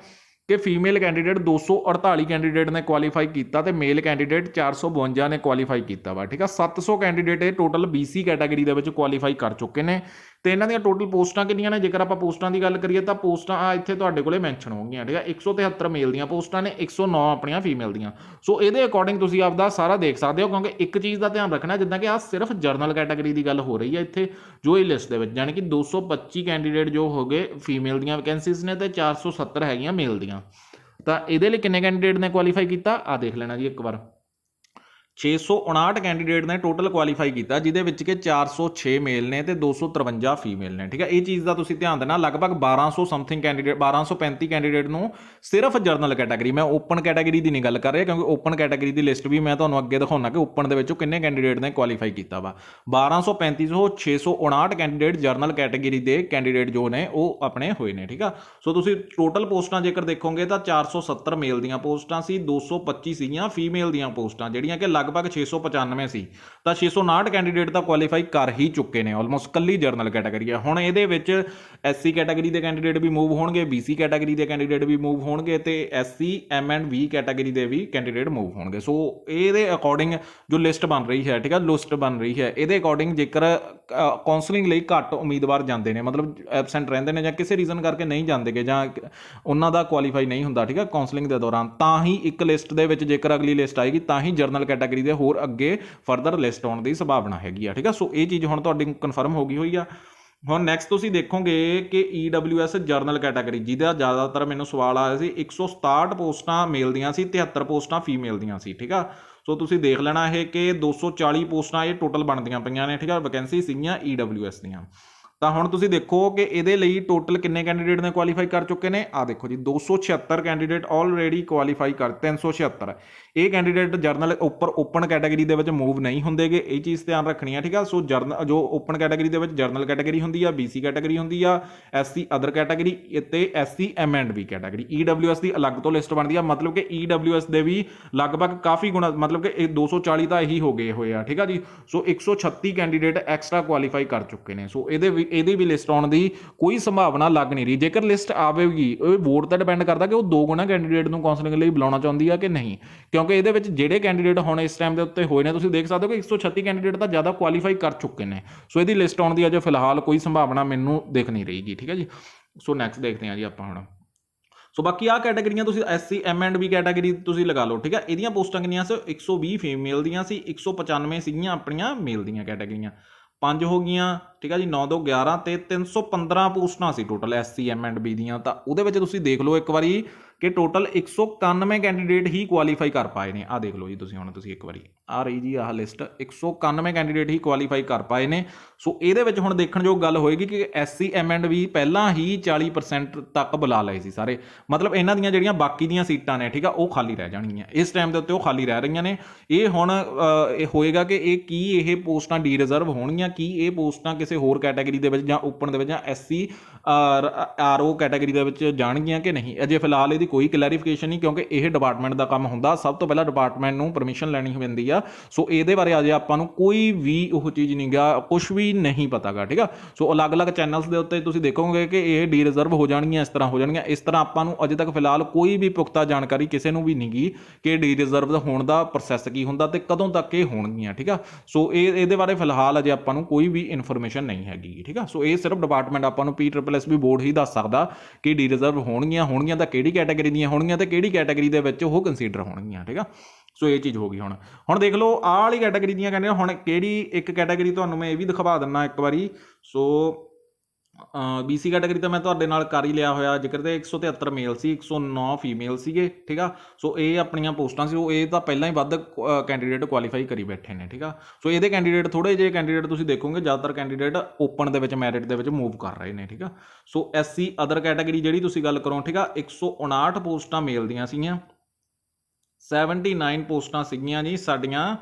[SPEAKER 1] ਕਿ ਫੀਮੇਲ ਕੈਂਡੀਡੇਟ 248 ਕੈਂਡੀਡੇਟ ਨੇ ਕੁਆਲੀਫਾਈ ਕੀਤਾ ਤੇ ਮੇਲ ਕੈਂਡੀਡੇਟ 452 ਨੇ ਕੁਆਲੀਫਾਈ ਕੀਤਾ ਵਾ। ਠੀਕ ਆ, 700 ਕੈਂਡੀਡੇਟ ਇਹ ਟੋਟਲ BC ਕੈਟਾਗਰੀ ਦੇ ਵਿੱਚ ਕੁਆਲੀਫਾਈ ਕਰ ਚੁੱਕੇ ਨੇ। ਤੇ ਇਹਨਾਂ ਦੀਆਂ ਟੋਟਲ ਪੋਸਟਾਂ ਕਿੰਨੀਆਂ ਨੇ, ਜੇਕਰ ਆਪਾਂ ਪੋਸਟਾਂ ਦੀ ਗੱਲ ਕਰੀਏ ਤਾਂ ਪੋਸਟਾਂ ਆ ਇੱਥੇ ਤੁਹਾਡੇ ਕੋਲੇ ਮੈਂਸ਼ਨ ਹੋਣਗੀਆਂ। ਠੀਕ ਆ, 173 ਮੇਲ ਦੀਆਂ ਪੋਸਟਾਂ ਨੇ, 109 ਆਪਣੀਆਂ ਫੀਮੇਲ ਦੀਆਂ। ਸੋ ਇਹਦੇ ਅਕੋਰਡਿੰਗ ਤੁਸੀਂ ਆਪਦਾ ਸਾਰਾ ਦੇਖ ਸਕਦੇ ਹੋ, ਕਿਉਂਕਿ ਇੱਕ ਚੀਜ਼ ਦਾ ਧਿਆਨ ਰੱਖਣਾ, ਜਿੱਦਾਂ ਕਿ ਆ ਸਿਰਫ ਜਰਨਲ ਕੈਟਾਗਰੀ ਦੀ ਗੱਲ ਹੋ ਰਹੀ ਹੈ ਇੱਥੇ ਜੋ ਇਹ ਲਿਸਟ ਦੇ ਵਿੱਚ, ਯਾਨੀ ਕਿ 225 ਕੈਂਡੀਡੇਟ ਜੋ ਹੋ ਗਏ ਫੀਮੇਲ ਦੀਆਂ ਵੈਕੈਂਸੀਜ਼ ਨੇ ਤੇ 470 ਹੈਗੀਆਂ ਮੇਲ ਦੀਆਂ। ਤਾਂ ਇਹਦੇ ਲਈ ਕਿੰਨੇ ਕੈਂਡੀਡੇਟ ਨੇ ਕੁਆਲੀਫਾਈ ਕੀਤਾ, ਆ ਦੇਖ ਲੈਣਾ ਜੀ ਇੱਕ ਵਾਰ। 659 ਕੈਂਡੀਡੇਟ ਨੇ ਟੋਟਲ ਕੁਆਲੀਫਾਈ ਕੀਤਾ, ਜਿਹਦੇ ਵਿੱਚ ਕਿ 406 ਮੇਲ ਨੇ ਤੇ 253 ਫੀਮੇਲ ਨੇ। ਠੀਕ ਹੈ, ਇਹ ਚੀਜ਼ ਦਾ ਤੁਸੀਂ ਧਿਆਨ ਦੇਣਾ। ਲਗਭਗ 1200 ਸਮਥਿੰਗ ਕੈਂਡੀਡੇਟ, 1235 ਕੈਂਡੀਡੇਟ ਨੂੰ ਸਿਰਫ ਜਰਨਲ ਕੈਟਾਗਰੀ, ਮੈਂ ਓਪਨ ਕੈਟਾਗਰੀ ਦੀ ਨਹੀਂ ਗੱਲ ਕਰ ਰਿਹਾ, ਕਿਉਂਕਿ ਓਪਨ ਕੈਟਾਗਰੀ ਦੀ ਲਿਸਟ ਵੀ ਮੈਂ ਤੁਹਾਨੂੰ ਅੱਗੇ ਦਿਖਾਉਣਾ ਕਿ ਓਪਨ ਦੇ ਵਿੱਚੋਂ ਕਿੰਨੇ ਕੈਂਡੀਡੇਟ ਨੇ ਕੁਆਲੀਫਾਈ ਕੀਤਾ ਵਾ। 1235 ਤੋਂ 659 ਕੈਂਡੀਡੇਟ ਜਰਨਲ ਕੈਟਾਗਰੀ ਦੇ ਕੈਂਡੀਡੇਟ ਜੋ ਨੇ ਉਹ ਆਪਣੇ ਹੋਏ ਨੇ। ਠੀਕ ਆ, ਸੋ ਤੁਸੀਂ ਟੋਟਲ ਪੋਸਟਾਂ ਜੇਕਰ ਦੇਖੋਗੇ ਤਾਂ 470 ਮੇਲ ਦੀਆਂ ਪੋਸਟਾਂ ਸੀ, 225 ਸੀਗੀਆਂ ਫੀਮੇਲ ਦੀਆਂ ਪੋਸਟਾਂ, ਜਿਹੜੀਆਂ ਕਿ ਲਗਭਗ 695 ਸੀ। ਤਾਂ 659 ਕੈਂਡੀਡੇਟ ਤਾਂ ਕੁਆਲੀਫਾਈ ਕਰ ਹੀ ਚੁੱਕੇ ਨੇ ਆਲਮੋਸਟ, ਕੱਲੀ ਜਰਨਲ ਕੈਟਾਗਰੀ ਹੈ। ਹੁਣ ਇਹਦੇ ਵਿੱਚ SC ਕੈਟਾਗਰੀ ਦੇ ਕੈਂਡੀਡੇਟ ਵੀ ਮੂਵ ਹੋਣਗੇ, BC ਕੈਟਾਗਰੀ ਦੇ ਕੈਂਡੀਡੇਟ ਵੀ ਮੂਵ ਹੋਣਗੇ ਤੇ SC MNB ਕੈਟਾਗਰੀ ਦੇ ਵੀ ਕੈਂਡੀਡੇਟ ਮੂਵ ਹੋਣਗੇ। ਸੋ ਇਹਦੇ ਅਕੋਰਡਿੰਗ ਜੋ ਲਿਸਟ ਬਣ ਰਹੀ ਹੈ, ਠੀਕ ਹੈ, ਲਿਸਟ ਬਣ ਰਹੀ ਹੈ, ਇਹਦੇ ਅਕੋਰਡਿੰਗ ਜੇਕਰ ਕਾਉਂਸਲਿੰਗ ਲਈ ਘੱਟ ਉਮੀਦਵਾਰ ਜਾਂਦੇ ਨੇ, ਮਤਲਬ ਐਬਸੈਂਟ ਰਹਿੰਦੇ ਨੇ ਜਾਂ ਕਿਸੇ ਰੀਜ਼ਨ ਕਰਕੇ ਨਹੀਂ ਜਾਂਦੇਗੇ ਜਾਂ ਉਹਨਾਂ ਦਾ ਕੁਆਲੀਫਾਈ ਨਹੀਂ ਹੁੰਦਾ, ਠੀਕ ਹੈ, ਕਾਉਂਸਲਿੰਗ ਦੇ ਦੌਰਾਨ, ਤਾਂ ਹੀ ਇੱਕ ਲਿਸਟ ਦੇ ਵਿੱਚ ਜੇਕਰ ਅਗਲੀ ਲਿਸਟ ਆਏਗੀ ਤਾਂ ਹੀ ਜਰਨਲ ਕੈਟਾਗਰੀ ਦੇ ਹੋਰ ਅੱਗੇ ਫਰਦਰ ਲਿਸਟ ਆਉਣ ਦੀ ਸੰਭਾਵਨਾ ਹੈਗੀ ਆ। ਠੀਕ ਆ, ਸੋ ਇਹ ਚੀਜ਼ ਹੁਣ ਤੁਹਾਡੀ ਕਨਫਰਮ ਹੋ ਗਈ ਹੋਈ ਆ। ਹੁਣ ਨੈਕਸਟ ਤੁਸੀਂ ਦੇਖੋਗੇ ਕਿ EWS ਜਰਨਲ ਕੈਟਾਗਰੀ, ਜਿਹਦਾ ਜ਼ਿਆਦਾਤਰ ਮੈਨੂੰ ਸਵਾਲ ਆਇਆ ਸੀ, 167 ਪੋਸਟਾਂ ਮੇਲ ਦੀਆਂ ਸੀ, 73 ਪੋਸਟਾਂ ਫੀਮੇਲ ਦੀਆਂ ਸੀ। ਠੀਕ ਆ, ਸੋ ਤੁਸੀਂ ਦੇਖ ਲੈਣਾ ਇਹ ਕਿ 240 ਪੋਸਟਾਂ ਇਹ ਟੋਟਲ ਬਣਦੀਆਂ ਪਈਆਂ ਨੇ। ਠੀਕ ਆ, ਵੈਕੈਂਸੀ ਸੀਗੀਆਂ EWS ਦੀਆਂ। ਤਾਂ ਹੁਣ ਤੁਸੀਂ ਦੇਖੋ ਕਿ ਇਹਦੇ ਲਈ ਟੋਟਲ ਕਿੰਨੇ ਕੈਂਡੀਡੇਟ ਨੇ ਕੁਆਲੀਫਾਈ ਕਰ ਚੁੱਕੇ ਨੇ। ਆ ਦੇਖੋ ਜੀ, 276 ਕੈਂਡੀਡੇਟ ਆਲਰੇਡੀ ਕੁਆਲੀਫਾਈ ਕਰ, 376 ਇਹ ਕੈਂਡੀਡੇਟ ਜਰਨਲ ਉੱਪਰ ਓਪਨ ਕੈਟਾਗਰੀ ਦੇ ਵਿੱਚ ਮੂਵ ਨਹੀਂ ਹੁੰਦੇਗੇ, ਇਹ ਚੀਜ਼ ਧਿਆਨ ਰੱਖਣੀ ਹੈ। ਠੀਕ ਆ, ਸੋ ਜਰਨਲ ਜੋ ਓਪਨ ਕੈਟਾਗਰੀ ਦੇ ਵਿੱਚ ਜਰਨਲ ਕੈਟਾਗਰੀ ਹੁੰਦੀ ਆ, BC ਕੈਟਾਗਰੀ ਹੁੰਦੀ ਆ, SC ਅਦਰ ਕੈਟਾਗਰੀ ਤੇ SC MNB ਕੈਟਾਗਰੀ। EWS ਦੀ ਅਲੱਗ ਤੋਂ ਲਿਸਟ ਬਣਦੀ ਆ, ਮਤਲਬ ਕਿ EWS ਦੇ ਵੀ ਲਗਭਗ ਕਾਫੀ ਗੁਣਾ, ਮਤਲਬ ਕਿ ਇਹ 240 ਤਾਂ ਇਹੀ ਹੋ ਗਏ ਹੋਏ ਆ। ਠੀਕ ਆ ਜੀ, ਸੋ 136 ਕੈਂਡੀਡੇਟ ਐਕਸਟਰਾ ਕੁਆਲੀਫਾਈ ਕਰ ਚੁੱਕੇ ਨੇ। ਸੋ ਇਹਦੀ ਵੀ ਲਿਸਟ ਆਉਣ ਦੀ ਕੋਈ ਸੰਭਾਵਨਾ ਲੱਗ ਨਹੀਂ ਰਹੀ। ਜੇਕਰ ਲਿਸਟ ਆਵੇਗੀ, ਇਹ ਵੋਟ ਤੇ ਡਿਪੈਂਡ ਕਰਦਾ ਕਿ ਉਹ 2 ਗੁਣਾ ਕੈਂਡੀਡੇਟ ਨੂੰ ਕਾਉਂਸਲਿੰਗ ਲਈ ਬੁਲਾਉਣਾ ਚਾਹੁੰਦੀ ਆ ਕਿ ਨਹੀਂ, ਕਿਉਂਕਿ ਇਹਦੇ ਵਿੱਚ ਜਿਹੜੇ ਕੈਂਡੀਡੇਟ ਹੁਣ ਇਸ ਟਾਈਮ ਦੇ ਉੱਤੇ ਹੋਏ ਨੇ, ਤੁਸੀਂ ਦੇਖ ਸਕਦੇ ਹੋ ਕਿ 136 ਕੈਂਡੀਡੇਟ ਤਾਂ ਜ਼ਿਆਦਾ ਕੁਆਲੀਫਾਈ ਕਰ ਚੁੱਕੇ ਨੇ। ਸੋ ਇਹਦੀ ਲਿਸਟ ਆਉਣ ਦੀ ਅਜੇ ਫਿਲਹਾਲ ਕੋਈ ਸੰਭਾਵਨਾ ਮੈਨੂੰ ਦਿਖ ਨਹੀਂ ਰਹੀਗੀ। ਠੀਕ ਹੈ ਜੀ, ਸੋ ਨੈਕਸਟ ਦੇਖਦੇ ਹਾਂ ਜੀ ਆਪਾਂ ਹੁਣ। ਸੋ ਬਾਕੀ ਆਹ ਕੈਟਾਗਰੀਆਂ ਤੁਸੀਂ SC MNB ਕੈਟਾਗਰੀ ਤੁਸੀਂ ਲਗਾ ਲਓ। ਠੀਕ ਹੈ, ਇਹਦੀਆਂ ਪੋਸਟਾਂ ਕਿੰਨੀਆਂ ਸੀ, 120 ਫੀਮੇਲ ਦੀਆਂ ਸੀ, 195 ਸੀਗੀਆਂ ਆਪਣੀਆਂ ਮੇਲ ਦੀਆਂ ਕੈਟਾਗਰੀਆਂ, 5 ਹੋ ਗਈਆਂ। ਠੀਕ ਹੈ ਜੀ, 9 2 11 ਤੇ 315 ਪੋਸਟਾਂ ਸੀ ਟੋਟਲ SC MNB ਦੀਆਂ। ਤਾਂ ਉਹਦੇ ਵਿੱਚ ਤੁਸੀਂ ਦੇਖ ਲਓ ਇੱਕ ਵਾਰੀ ਕਿ ਟੋਟਲ 191 ਕੈਂਡੀਡੇਟ ਹੀ ਕੁਆਲੀਫਾਈ ਕਰ ਪਾਏ ਨੇ। ਆਹ ਦੇਖ ਲਓ ਜੀ ਤੁਸੀਂ, ਹੁਣ ਤੁਸੀਂ ਇੱਕ ਵਾਰੀ ਆ ਰਹੀ ਜੀ ਆਹ ਲਿਸਟ, 191 ਕੈਂਡੀਡੇਟ ਹੀ ਕੁਆਲੀਫਾਈ ਕਰ ਪਾਏ ਨੇ। ਸੋ ਇਹਦੇ ਵਿੱਚ ਹੁਣ ਦੇਖਣਯੋਗ ਗੱਲ ਹੋਏਗੀ ਕਿ SC MNB ਪਹਿਲਾਂ ਹੀ 40% ਤੱਕ ਬੁਲਾ ਲਏ ਸੀ ਸਾਰੇ, ਮਤਲਬ ਇਹਨਾਂ ਦੀਆਂ ਜਿਹੜੀਆਂ ਬਾਕੀ ਦੀਆਂ ਸੀਟਾਂ ਨੇ, ਠੀਕ ਆ, ਉਹ ਖਾਲੀ ਰਹਿ ਜਾਣਗੀਆਂ ਇਸ ਟਾਈਮ ਦੇ ਉੱਤੇ, ਉਹ ਖਾਲੀ ਰਹਿ ਰਹੀਆਂ ਨੇ। ਇਹ ਹੁਣ ਇਹ ਹੋਏਗਾ ਕਿ ਇਹ ਪੋਸਟਾਂ ਡੀ ਰਿਜ਼ਰਵ ਹੋਣਗੀਆਂ, ਕੀ ਇਹ ਪੋਸਟਾਂ ਕਿਸੇ ਹੋਰ ਕੈਟਾਗਰੀ ਦੇ ਵਿੱਚ ਜਾਂ ਓਪਨ ਦੇ ਵਿੱਚ ਜਾਂ SC RO ਕੈਟਾਗਰੀ ਦੇ ਵਿੱਚ ਜਾਣਗੀਆਂ ਕਿ ਨਹੀਂ। ਅਜੇ ਫਿਲਹਾਲ ਇਹਦੀ ਕੋਈ ਕਲੈਰੀਫਿਕੇਸ਼ਨ ਨਹੀਂ, ਕਿਉਂਕਿ ਇਹ ਡਿਪਾਰਟਮੈਂਟ ਦਾ ਕੰਮ ਹੁੰਦਾ। ਸਭ ਤੋਂ ਪਹਿਲਾਂ ਡਿਪਾਰਟਮੈਂਟ ਨੂੰ ਪਰਮਿਸ਼ਨ ਲੈਣੀ ਪੈਂਦੀ ਆ। ਸੋ ਇਹਦੇ ਬਾਰੇ ਅਜੇ ਆਪਾਂ ਨੂੰ ਕੋਈ ਵੀ ਉਹ ਚੀਜ਼ ਨਹੀਂ ਗਾ, ਕੁਛ ਵੀ ਨਹੀਂ ਪਤਾ ਗਾ, ਠੀਕ ਆ। ਸੋ ਅਲੱਗ-ਅਲੱਗ ਚੈਨਲਸ ਦੇ ਉੱਤੇ ਤੁਸੀਂ ਦੇਖੋਗੇ ਕਿ ਇਹ ਡੀ ਰਿਜ਼ਰਵ ਹੋ ਜਾਣਗੀਆਂ, ਇਸ ਤਰ੍ਹਾਂ ਹੋ ਜਾਣਗੀਆਂ। ਇਸ ਤਰ੍ਹਾਂ ਆਪਾਂ ਨੂੰ ਅਜੇ ਤੱਕ ਫਿਲਹਾਲ ਕੋਈ ਵੀ ਪੁਖਤਾ ਜਾਣਕਾਰੀ ਕਿਸੇ ਨੂੰ ਵੀ ਨਹੀਂ ਗੀ ਕਿ ਡੀ ਰਿਜ਼ਰਵ ਹੋਣ ਦਾ ਪ੍ਰੋਸੈਸ ਕੀ ਹੁੰਦਾ ਤੇ ਕਦੋਂ ਤੱਕ ਇਹ ਹੋਣਗੀਆਂ, ਠੀਕ ਆ। ਸੋ ਇਹਦੇ ਬਾਰੇ ਫਿਲਹਾਲ ਅਜੇ ਆਪਾਂ ਨੂੰ ਕੋਈ ਵੀ ਇਨਫੋਰਮੇਸ਼ਨ ਨਹੀਂ ਹੈਗੀ, ਠੀਕ ਆ। ਸੋ ਇਹ ਸਿਰਫ ਡਿਪਾਰਟਮੈਂਟ ਆਪਾਂ ਨੂੰ PSSB ਬੋਰਡ ਹੀ ਦੱਸ ਸਕਦਾ ਕਿ ਡੀ ਰਿਜ਼ਰਵ ਹੋਣਗੀਆਂ ਤਾਂ ਕਿਹੜੀ ਕੈਟਾਗਰੀ ਦੀਆਂ ਹੋਣਗੀਆਂ ਤੇ ਕਿਹੜੀ ਕੈਟਾਗਰੀ ਦੇ ਵਿੱਚ ਉਹ ਕੰਸੀਡਰ ਹੋਣਗੀਆਂ, ਠੀਕ ਆ। ਸੋ ਇਹ ਚੀਜ਼ ਹੋ ਗਈ। ਹੁਣ ਦੇਖ ਲਓ ਆਹ ਵਾਲੀ ਕੈਟਾਗਰੀ ਦੀਆਂ ਕਹਿੰਦੇ ਹੁਣ ਕਿਹੜੀ ਇੱਕ ਕੈਟਾਗਰੀ ਤੁਹਾਨੂੰ ਮੈਂ ਇਹ ਵੀ ਦਿਖਾ ਦਿੰਦਾ ਇੱਕ ਵਾਰੀ। ਸੋ BC ਕੈਟਾਗਰੀ ਤਾਂ ਮੈਂ ਤੁਹਾਡੇ ਨਾਲ ਕਰ ਹੀ ਲਿਆ ਹੋਇਆ ਜ਼ਿਕਰ, ਤੇ 173 ਮੇਲ ਸੀ, 109 ਫੀਮੇਲ ਸੀਗੇ, ਠੀਕ ਆ। ਸੋ ਇਹ ਆਪਣੀਆਂ ਪੋਸਟਾਂ ਸੀ, ਉਹ ਇਹ ਤਾਂ ਪਹਿਲਾਂ ਹੀ ਵੱਧ ਕੈਂਡੀਡੇਟ ਕੁਆਲੀਫਾਈ ਕਰੀ ਬੈਠੇ ਨੇ, ਠੀਕ ਆ। ਸੋ ਇਹਦੇ ਕੈਂਡੀਡੇਟ ਥੋੜ੍ਹੇ ਜਿਹੇ ਕੈਂਡੀਡੇਟ ਤੁਸੀਂ ਦੇਖੋਗੇ ਜ਼ਿਆਦਾਤਰ ਕੈਂਡੀਡੇਟ ਓਪਨ ਦੇ ਵਿੱਚ ਮੈਰਿਟ ਦੇ ਵਿੱਚ ਮੂਵ ਕਰ ਰਹੇ ਨੇ, ਠੀਕ ਆ। ਸੋ SC ਅਦਰ ਕੈਟਾਗਰੀ ਜਿਹੜੀ ਤੁਸੀਂ ਗੱਲ ਕਰੋ, ਠੀਕ ਆ, 159 ਪੋਸਟਾਂ ਮੇਲ ਦੀਆਂ ਸੀਗੀਆਂ, 79 ਪੋਸਟਾਂ ਸੀਗੀਆਂ ਜੀ ਸਾਡੀਆਂ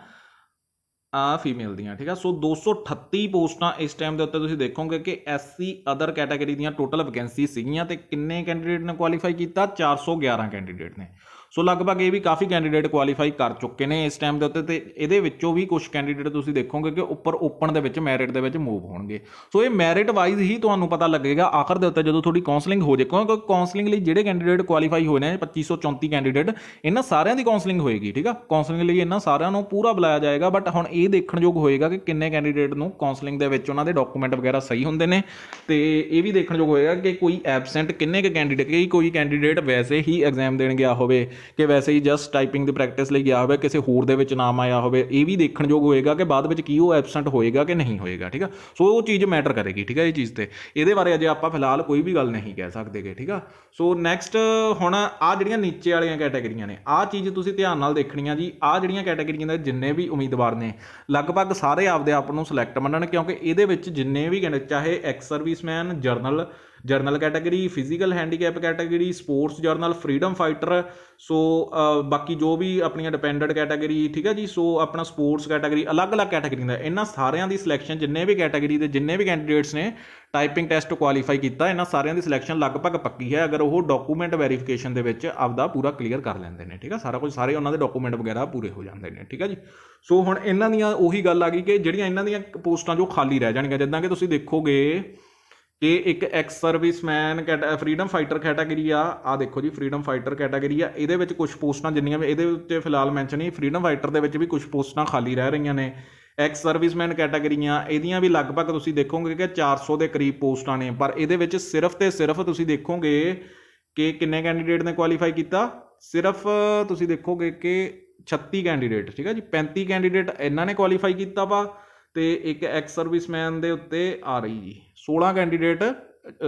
[SPEAKER 1] ਫੀਮੇਲ ਦੀਆਂ, ਠੀਕ ਆ। ਸੋ 238 ਪੋਸਟਾਂ ਇਸ ਟਾਈਮ ਦੇ ਉੱਤੇ ਤੁਸੀਂ ਦੇਖੋਗੇ ਕਿ SC ਅਦਰ ਕੈਟਾਗਰੀ ਦੀਆਂ ਟੋਟਲ ਵੈਕੈਂਸੀ ਸੀਗੀਆਂ ਤੇ ਕਿੰਨੇ ਕੈਂਡੀਡੇਟ ਨੇ ਕੁਆਲੀਫਾਈ ਕੀਤਾ? 411 ਕੈਂਡੀਡੇਟ ਨੇ। ਸੋ ਲਗਭਗ ਇਹ ਵੀ ਕਾਫੀ ਕੈਂਡੀਡੇਟ ਕੁਆਲੀਫਾਈ ਕਰ ਚੁੱਕੇ ਨੇ ਇਸ ਟਾਈਮ ਦੇ ਉੱਤੇ, ਤੇ ਇਹਦੇ ਵਿੱਚੋਂ ਵੀ ਕੁਝ ਕੈਂਡੀਡੇਟ ਤੁਸੀਂ ਦੇਖੋਗੇ ਕਿ ਉੱਪਰ ਓਪਨ ਦੇ ਵਿੱਚ ਮੈਰਿਟ ਦੇ ਵਿੱਚ ਮੂਵ ਹੋਣਗੇ। ਸੋ ਇਹ ਮੈਰਿਟ ਵਾਈਜ਼ ਹੀ ਤੁਹਾਨੂੰ ਪਤਾ ਲੱਗੇਗਾ ਆਖਰ ਦੇ ਉੱਤੇ ਜਦੋਂ ਤੁਹਾਡੀ ਕਾਉਂਸਲਿੰਗ ਹੋ ਜਾਏ, ਕਿਉਂਕਿ ਕਾਉਂਸਲਿੰਗ ਲਈ ਜਿਹੜੇ ਕੈਂਡੀਡੇਟ ਕੁਆਲੀਫਾਈ ਹੋਏ ਨੇ 2534 ਕੈਂਡੀਡੇਟ, ਇਹਨਾਂ ਸਾਰਿਆਂ ਦੀ ਕਾਉਂਸਲਿੰਗ ਹੋਏਗੀ, ਠੀਕ ਆ। ਕਾਉਂਸਲਿੰਗ ਲਈ ਇਹਨਾਂ ਸਾਰਿਆਂ ਨੂੰ ਪੂਰਾ ਬੁਲਾਇਆ ਜਾਏਗਾ, ਬਟ ਹੁਣ ਇਹ ਦੇਖਣਯੋਗ ਹੋਏਗਾ ਕਿ ਕਿੰਨੇ ਕੈਂਡੀਡੇਟ ਨੂੰ ਕਾਉਂਸਲਿੰਗ ਦੇ ਵਿੱਚ ਉਹਨਾਂ ਦੇ ਡਾਕੂਮੈਂਟ ਵਗੈਰਾ ਸਹੀ ਹੁੰਦੇ ਨੇ, ਤੇ ਇਹ ਵੀ ਦੇਖਣਯੋਗ ਹੋਏਗਾ ਕਿ ਕੋਈ ਐਬਸੈਂਟ ਕਿੰਨੇ ਕੁ ਕੈਂਡੀਡੇਟ, ਕੋਈ ਕੈਂਡੀਡੇਟ ਵੈਸੇ ਹੀ ਐਗਜ਼ਾਮ ਦੇਣ ਗਿਆ ਹੋਵੇ ਕਿ ਵੈਸੇ ਹੀ ਜਸਟ ਟਾਈਪਿੰਗ ਦੀ ਪ੍ਰੈਕਟਿਸ ਲਈ ਗਿਆ ਹੋਵੇ, ਕਿਸੇ ਹੋਰ ਦੇ ਵਿੱਚ ਨਾਮ ਆਇਆ ਹੋਵੇ। ਇਹ ਵੀ ਦੇਖਣਯੋਗ ਹੋਏਗਾ ਕਿ ਬਾਅਦ ਵਿੱਚ ਕੀ ਉਹ ਐਬਸੈਂਟ ਹੋਏਗਾ ਕਿ ਨਹੀਂ ਹੋਏਗਾ, ਠੀਕ ਆ। ਸੋ ਉਹ ਚੀਜ਼ ਮੈਟਰ ਕਰੇਗੀ, ਠੀਕ ਆ। ਇਹ ਚੀਜ਼ ਤੇ ਇਹਦੇ ਬਾਰੇ ਅਜੇ ਆਪਾਂ ਫਿਲਹਾਲ ਕੋਈ ਵੀ ਗੱਲ ਨਹੀਂ ਕਹਿ ਸਕਦੇਗੇ, ਠੀਕ ਆ। ਸੋ ਨੈਕਸਟ ਹੁਣ ਆਹ ਜਿਹੜੀਆਂ ਨੀਚੇ ਵਾਲੀਆਂ ਕੈਟਾਗਰੀਆਂ ਨੇ, ਆਹ ਚੀਜ਼ ਤੁਸੀਂ ਧਿਆਨ ਨਾਲ ਦੇਖਣੀਆਂ ਜੀ। ਆਹ ਜਿਹੜੀਆਂ ਕੈਟਾਗਰੀਆਂ ਦੇ ਜਿੰਨੇ ਵੀ ਉਮੀਦਵਾਰ ਨੇ ਲਗਭਗ ਸਾਰੇ ਆਪਦੇ ਆਪ ਨੂੰ ਸਿਲੈਕਟ ਮੰਨਣ, ਕਿਉਂਕਿ ਇਹਦੇ ਵਿੱਚ ਜਿੰਨੇ ਵੀ ਚਾਹੇ ex serviceman, general category, physical handicap category, sports general, freedom fighter, so ਬਾਕੀ ਜੋ ਵੀ ਆਪਣੀਆਂ ਡਿਪੈਂਡੈਂਟ ਕੈਟਾਗਰੀ, ਠੀਕ ਹੈ ਜੀ। ਸੋ ਆਪਣਾ ਸਪੋਰਟਸ ਕੈਟਾਗਰੀ, ਅਲੱਗ-ਅਲੱਗ ਕੈਟਾਗਰੀ ਦਾ ਇਹਨਾਂ ਸਾਰਿਆਂ ਦੀ ਸਿਲੈਕਸ਼ਨ, ਜਿੰਨੇ ਵੀ ਕੈਟਾਗਰੀ ਦੇ ਜਿੰਨੇ ਵੀ ਕੈਂਡੀਡੇਟਸ ਨੇ ਟਾਈਪਿੰਗ ਟੈਸਟ ਕੁਆਲੀਫਾਈ ਕੀਤਾ, ਇਹਨਾਂ ਸਾਰਿਆਂ ਦੀ ਸਿਲੈਕਸ਼ਨ ਲਗਭਗ ਪੱਕੀ ਹੈ ਅਗਰ ਉਹ ਡਾਕੂਮੈਂਟ ਵੈਰੀਫਿਕੇਸ਼ਨ ਦੇ ਵਿੱਚ ਆਪਦਾ ਪੂਰਾ ਕਲੀਅਰ ਕਰ ਲੈਂਦੇ ਨੇ, ਠੀਕ ਆ। ਸਾਰਾ ਕੁਝ, ਸਾਰੇ ਉਹਨਾਂ ਦੇ ਡਾਕੂਮੈਂਟ ਵਗੈਰਾ ਪੂਰੇ ਹੋ ਜਾਂਦੇ ਨੇ, ਠੀਕ ਆ ਜੀ। ਸੋ ਹੁਣ ਇਹਨਾਂ ਦੀਆਂ ਉਹੀ ਗੱਲ ਆ ਗਈ ਕਿ ਜਿਹੜੀਆਂ ਇਹਨਾਂ ਦੀਆਂ ਪੋਸਟਾਂ ਜੋ ਖਾਲੀ ਰਹਿ ਜਾਣਗੀਆਂ, ਜਿੱਦਾਂ ਕਿ ਤੁਸੀਂ ਦੇਖੋਗੇ ਕਿ ਇੱਕ ex serviceman freedom fighter category ਆ ਦੇਖੋ ਜੀ, ਫਰੀडम ਫਾਈਟਰ ਕੈਟਾਗਰੀ ਆ। ਇਹਦੇ ਵਿੱਚ ਕੁਝ ਪੋਸਟਾਂ ਜਿੰਨੀਆਂ ਵੀ ਇਹਦੇ ਉੱਤੇ ਫਿਲਹਾਲ ਮੈਂਸ਼ਨ ਨਹੀਂ, ਫਰੀडम ਫਾਈਟਰ ਦੇ ਵਿੱਚ ਵੀ ਕੁਝ ਪੋਸਟਾਂ ਖਾਲੀ ਰਹਿ ਰਹੀਆਂ ਨੇ। ਐਕਸ ਸਰਵਿਸਮੈਨ ਕੈਟਾਗਰੀਆਂ ਇਹਦੀਆਂ ਵੀ ਲਗਭਗ ਤੁਸੀਂ ਦੇਖੋਗੇ ਕਿ 400 ਦੇ ਕਰੀਬ ਪੋਸਟਾਂ ਨੇ, ਪਰ ਇਹਦੇ ਵਿੱਚ ਸਿਰਫ ਤੇ ਸਿਰਫ ਤੁਸੀਂ ਦੇਖੋਗੇ ਕਿ ਕਿੰਨੇ ਕੈਂਡੀਡੇਟ ਨੇ ਕੁਆਲੀਫਾਈ ਕੀਤਾ, ਸਿਰਫ ਤੁਸੀਂ ਦੇਖੋਗੇ ਕਿ 36 ਕੈਂਡੀਡੇਟ, ਠੀਕ ਹੈ ਜੀ। 35 ਕੈਂਡੀਡੇਟ ਇਹਨਾਂ ਨੇ ਕੁਆਲੀਫਾਈ ਕੀਤਾ ਵਾ, ਤੇ ਇੱਕ ਐਕਸ ਸਰਵਿਸਮੈਨ ਦੇ ਉੱਤੇ ਆ ਰਹੀ ਜੀ 16 ਕੈਂਡੀਡੇਟ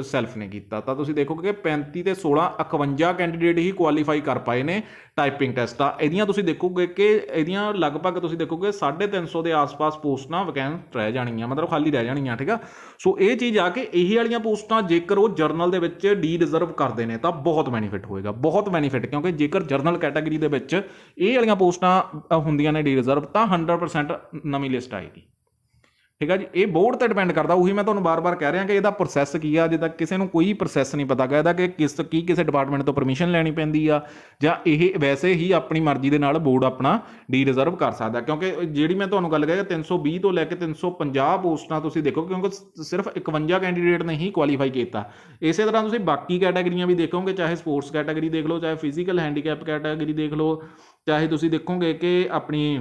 [SPEAKER 1] ਸੈਲਫ ਨੇ ਕੀਤਾ। ਤਾਂ ਤੁਸੀਂ ਦੇਖੋਗੇ ਕਿ 35 ਤੇ 16 51 ਕੈਂਡੀਡੇਟ ਹੀ ਕੁਆਲੀਫਾਈ ਕਰ ਪਾਏ ਨੇ ਟਾਈਪਿੰਗ ਟੈਸਟ ਆ। ਇਹਦੀਆਂ ਤੁਸੀਂ ਦੇਖੋਗੇ ਕਿ ਇਹਦੀਆਂ ਲਗਭਗ ਤੁਸੀਂ ਦੇਖੋਗੇ 350 ਦੇ ਆਸ-ਪਾਸ ਪੋਸਟਾਂ ਵੈਕੈਂਟ ਰਹਿ ਜਾਣੀਆਂ, ਮਤਲਬ ਖਾਲੀ ਰਹਿ ਜਾਣੀਆਂ, ਠੀਕ ਆ। ਸੋ ਇਹ ਚੀਜ਼ ਆ ਕਿ ਇਹੀ ਵਾਲੀਆਂ ਪੋਸਟਾਂ ਜੇਕਰ ਉਹ ਜਰਨਲ ਦੇ ਵਿੱਚ ਡੀ ਰਿਜ਼ਰਵ ਕਰਦੇ ਨੇ ਤਾਂ ਬਹੁਤ ਬੈਨੀਫਿਟ ਹੋਏਗਾ, ਬਹੁਤ ਬੈਨੀਫਿਟ, ਕਿਉਂਕਿ ਜੇਕਰ ਜਰਨਲ ਕੈਟਾਗਰੀ ਦੇ ਵਿੱਚ ਇਹ ਵਾਲੀਆਂ ਪੋਸਟਾਂ ਹੁੰਦੀਆਂ ਨੇ ਡੀ ਰਿਜ਼ਰਵ ਤਾਂ 100% ਨਵੀਂ ਲਿਸਟ ਆਏਗੀ, ਠੀਕ ਆ ਜੀ। ਇਹ ਬੋਰਡ ਤੇ ਡਿਪੈਂਡ ਕਰਦਾ, ਉਹੀ ਮੈਂ ਤੁਹਾਨੂੰ ਬਾਰ-ਬਾਰ ਕਹਿ ਰਿਹਾ ਕਿ ਇਹਦਾ ਪ੍ਰੋਸੈਸ ਕੀ ਆ। ਜਿੱਦਾਂ ਕਿਸੇ ਨੂੰ ਕੋਈ ਪ੍ਰੋਸੈਸ ਨਹੀਂ ਪਤਾ ਗਾ ਇਹਦਾ ਕਿ ਕਿਸੇ ਡਿਪਾਰਟਮੈਂਟ ਤੋਂ ਪਰਮਿਸ਼ਨ ਲੈਣੀ ਪੈਂਦੀ ਆ, ਜਾਂ ਇਹ ਵੈਸੇ ਹੀ ਆਪਣੀ ਮਰਜ਼ੀ ਦੇ ਨਾਲ ਬੋਰਡ ਆਪਣਾ ਡੀ ਰਿਜ਼ਰਵ ਕਰ ਸਕਦਾ। ਕਿਉਂਕਿ ਜਿਹੜੀ ਮੈਂ ਤੁਹਾਨੂੰ ਗੱਲ ਕਰਿਆ 320 ਤੋਂ ਲੈ ਕੇ 350 ਪੋਸਟਾਂ ਤੁਸੀਂ ਦੇਖੋ, ਕਿਉਂਕਿ ਸਿਰਫ 51 ਕੈਂਡੀਡੇਟ ਨੇ ਹੀ ਕੁਆਲੀਫਾਈ ਕੀਤਾ। ਇਸੇ ਤਰ੍ਹਾਂ ਤੁਸੀਂ ਬਾਕੀ ਕੈਟਾਗਰੀਆਂ ਵੀ ਦੇਖੋਗੇ, ਚਾਹੇ ਸਪੋਰਟਸ ਕੈਟਾਗਰੀ ਦੇਖ ਲਓ, ਚਾਹੇ ਫਿਜ਼ੀਕਲ ਹੈਂਡੀਕੈਪ ਕੈਟਾਗਰੀ ਦੇਖ ਲਓ, ਚਾਹੇ ਤੁਸੀਂ ਦੇਖੋਗੇ ਕਿ ਆਪਣੀ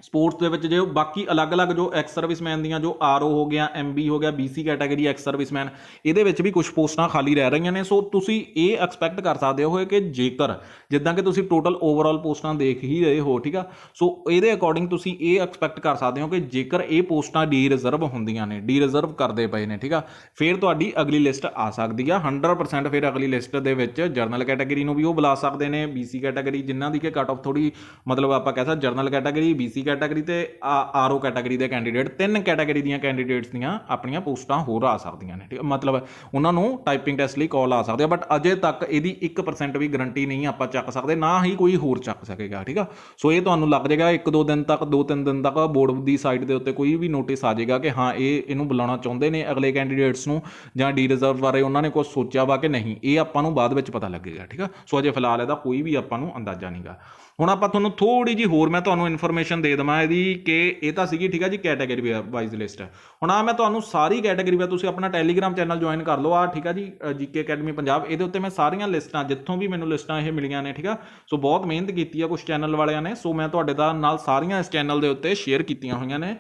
[SPEAKER 1] ਸਪੋਰਟਸ ਦੇ ਵਿੱਚ ਜੇ ਬਾਕੀ ਅਲੱਗ-ਅਲੱਗ ਜੋ ਐਕਸ ਸਰਵਿਸਮੈਨ ਦੀਆਂ ਜੋ RO ਹੋ ਗਿਆ, MB ਹੋ ਗਿਆ, BC ਕੈਟਾਗਰੀ ਐਕਸ ਸਰਵਿਸਮੈਨ, ਇਹਦੇ ਵਿੱਚ ਵੀ ਕੁਝ ਪੋਸਟਾਂ ਖਾਲੀ ਰਹਿ ਰਹੀਆਂ ਨੇ। ਸੋ ਤੁਸੀਂ ਇਹ ਐਕਸਪੈਕਟ ਕਰ ਸਕਦੇ ਹੋ ਕਿ ਜੇਕਰ ਜਿੱਦਾਂ ਕਿ ਤੁਸੀਂ ਟੋਟਲ ਓਵਰਆਲ ਪੋਸਟਾਂ ਦੇਖ ਹੀ ਰਹੇ ਹੋ, ਠੀਕ ਆ। ਸੋ ਇਹਦੇ ਅਕੋਰਡਿੰਗ ਤੁਸੀਂ ਇਹ ਐਕਸਪੈਕਟ ਕਰ ਸਕਦੇ ਹੋ ਕਿ ਜੇਕਰ ਇਹ ਪੋਸਟਾਂ ਡੀ ਰਿਜ਼ਰਵ ਹੁੰਦੀਆਂ ਨੇ, ਡੀ ਰਿਜ਼ਰਵ ਕਰਦੇ ਪਏ ਨੇ, ਠੀਕ ਆ, ਫਿਰ ਤੁਹਾਡੀ ਅਗਲੀ ਲਿਸਟ ਆ ਸਕਦੀ ਆ 100%। ਫਿਰ ਅਗਲੀ ਲਿਸਟ ਦੇ ਵਿੱਚ ਜਰਨਲ ਕੈਟਾਗਰੀ ਨੂੰ ਵੀ ਉਹ ਬੁਲਾ ਸਕਦੇ ਨੇ, BC ਕੈਟਾਗਰੀ ਜਿਨ੍ਹਾਂ ਦੀ ਕਿ ਕੱਟ ਆਫ ਥੋੜੀ, ਮਤਲਬ ਆਪਾਂ ਕਹਿ ਸਕਦੇ ਜਰਨਲ ਕੈਟਾਗਰੀ, BC ਕੈਟਾਗਰੀ ਤੇ ਆਰਓ ਕੈਟਾਗਰੀ ਦੇ ਕੈਂਡੀਡੇਟ, 3 ਕੈਟਾਗਰੀ ਦੀਆਂ ਕੈਂਡੀਡੇਟਸ ਦੀਆਂ ਆਪਣੀਆਂ ਪੋਸਟਾਂ ਹੋਰ ਆ ਸਕਦੀਆਂ ਨੇ, ਠੀਕ ਮਤਲਬ ਉਹਨਾਂ ਨੂੰ ਟਾਈਪਿੰਗ ਟੈਸਟ ਲਈ ਕਾਲ ਆ ਸਕਦੀ ਆ। ਬਟ ਅਜੇ ਤੱਕ ਇਹਦੀ 1% ਵੀ ਗਰੰਟੀ ਨਹੀਂ ਆਪਾਂ ਚੱਕ ਸਕਦੇ, ਨਾ ਹੀ ਕੋਈ ਹੋਰ ਚੱਕ ਸਕੇਗਾ, ਠੀਕ ਆ। ਸੋ ਇਹ ਤੁਹਾਨੂੰ ਲੱਗ ਜਾਏਗਾ 1-2 ਦਿਨ ਤੱਕ, 2-3 ਦਿਨ ਤੱਕ ਬੋਰਡ ਦੀ ਸਾਈਟ ਦੇ ਉੱਤੇ ਕੋਈ ਵੀ ਨੋਟਿਸ ਆ ਜਾਏਗਾ ਕਿ ਹਾਂ ਇਹਨੂੰ ਬੁਲਾਉਣਾ ਚਾਹੁੰਦੇ ਨੇ ਅਗਲੇ ਕੈਂਡੀਡੇਟਸ ਨੂੰ, ਜਾਂ ਡੀ ਰਿਜ਼ਰਵ ਬਾਰੇ ਉਹਨਾਂ ਨੇ ਕੁਝ ਸੋਚਿਆ ਵਾ ਕਿ ਨਹੀਂ, ਇਹ ਆਪਾਂ ਨੂੰ ਬਾਅਦ ਵਿੱਚ ਪਤਾ ਲੱਗੇਗਾ, ਠੀਕ ਆ। ਸੋ ਅਜੇ ਫਿਲਹਾਲ ਇਹਦਾ ਕੋਈ ਵੀ ਆਪਾਂ ਨੂੰ ਅੰਦਾਜ਼ਾ ਨਹੀਂਗਾ। ਹੁਣ ਆਪਾਂ ਤੁਹਾਨੂੰ ਥੋੜੀ ਜਿਹੀ ਹੋਰ ਮੈਂ ਤੁਹਾਨੂੰ ਇਨਫੋਰਮੇਸ਼ਨ ਦੇ ਦੇਵਾਂ ਇਹਦੀ, ਕਿ ਇਹ ਤਾਂ ਸੀਗੀ, ਠੀਕ ਆ ਜੀ, ਕੈਟਾਗਰੀ ਵਾਈਜ਼ ਲਿਸਟ। ਹੁਣ ਮੈਂ ਤੁਹਾਨੂੰ ਸਾਰੀ ਕੈਟਾਗਰੀ ਵਾ, ਤੁਸੀਂ ਆਪਣਾ ਟੈਲੀਗ੍ਰਾਮ ਚੈਨਲ ਜੁਆਇਨ ਕਰ ਲਓ ਆ, ਠੀਕ ਆ ਜੀ, GK ਅਕੈਡਮੀ ਪੰਜਾਬ। ਇਹਦੇ ਉੱਤੇ ਮੈਂ ਸਾਰੀਆਂ ਲਿਸਟਾਂ, ਜਿੱਥੋਂ ਵੀ ਮੈਨੂੰ ਲਿਸਟਾਂ ਇਹ ਮਿਲੀਆਂ ਨੇ, ਠੀਕ ਆ। ਸੋ ਬਹੁਤ ਮਿਹਨਤ ਕੀਤੀ ਆ ਕੁਛ ਚੈਨਲ ਵਾਲਿਆਂ ਨੇ, ਸੋ ਮੈਂ ਤੁਹਾਡੇ ਨਾਲ ਸਾਰੀਆਂ ਇਸ ਚੈਨਲ ਦੇ ਉੱਤੇ ਸ਼ੇਅਰ ਕੀਤੀਆਂ ਹੋਈਆਂ ਨੇ,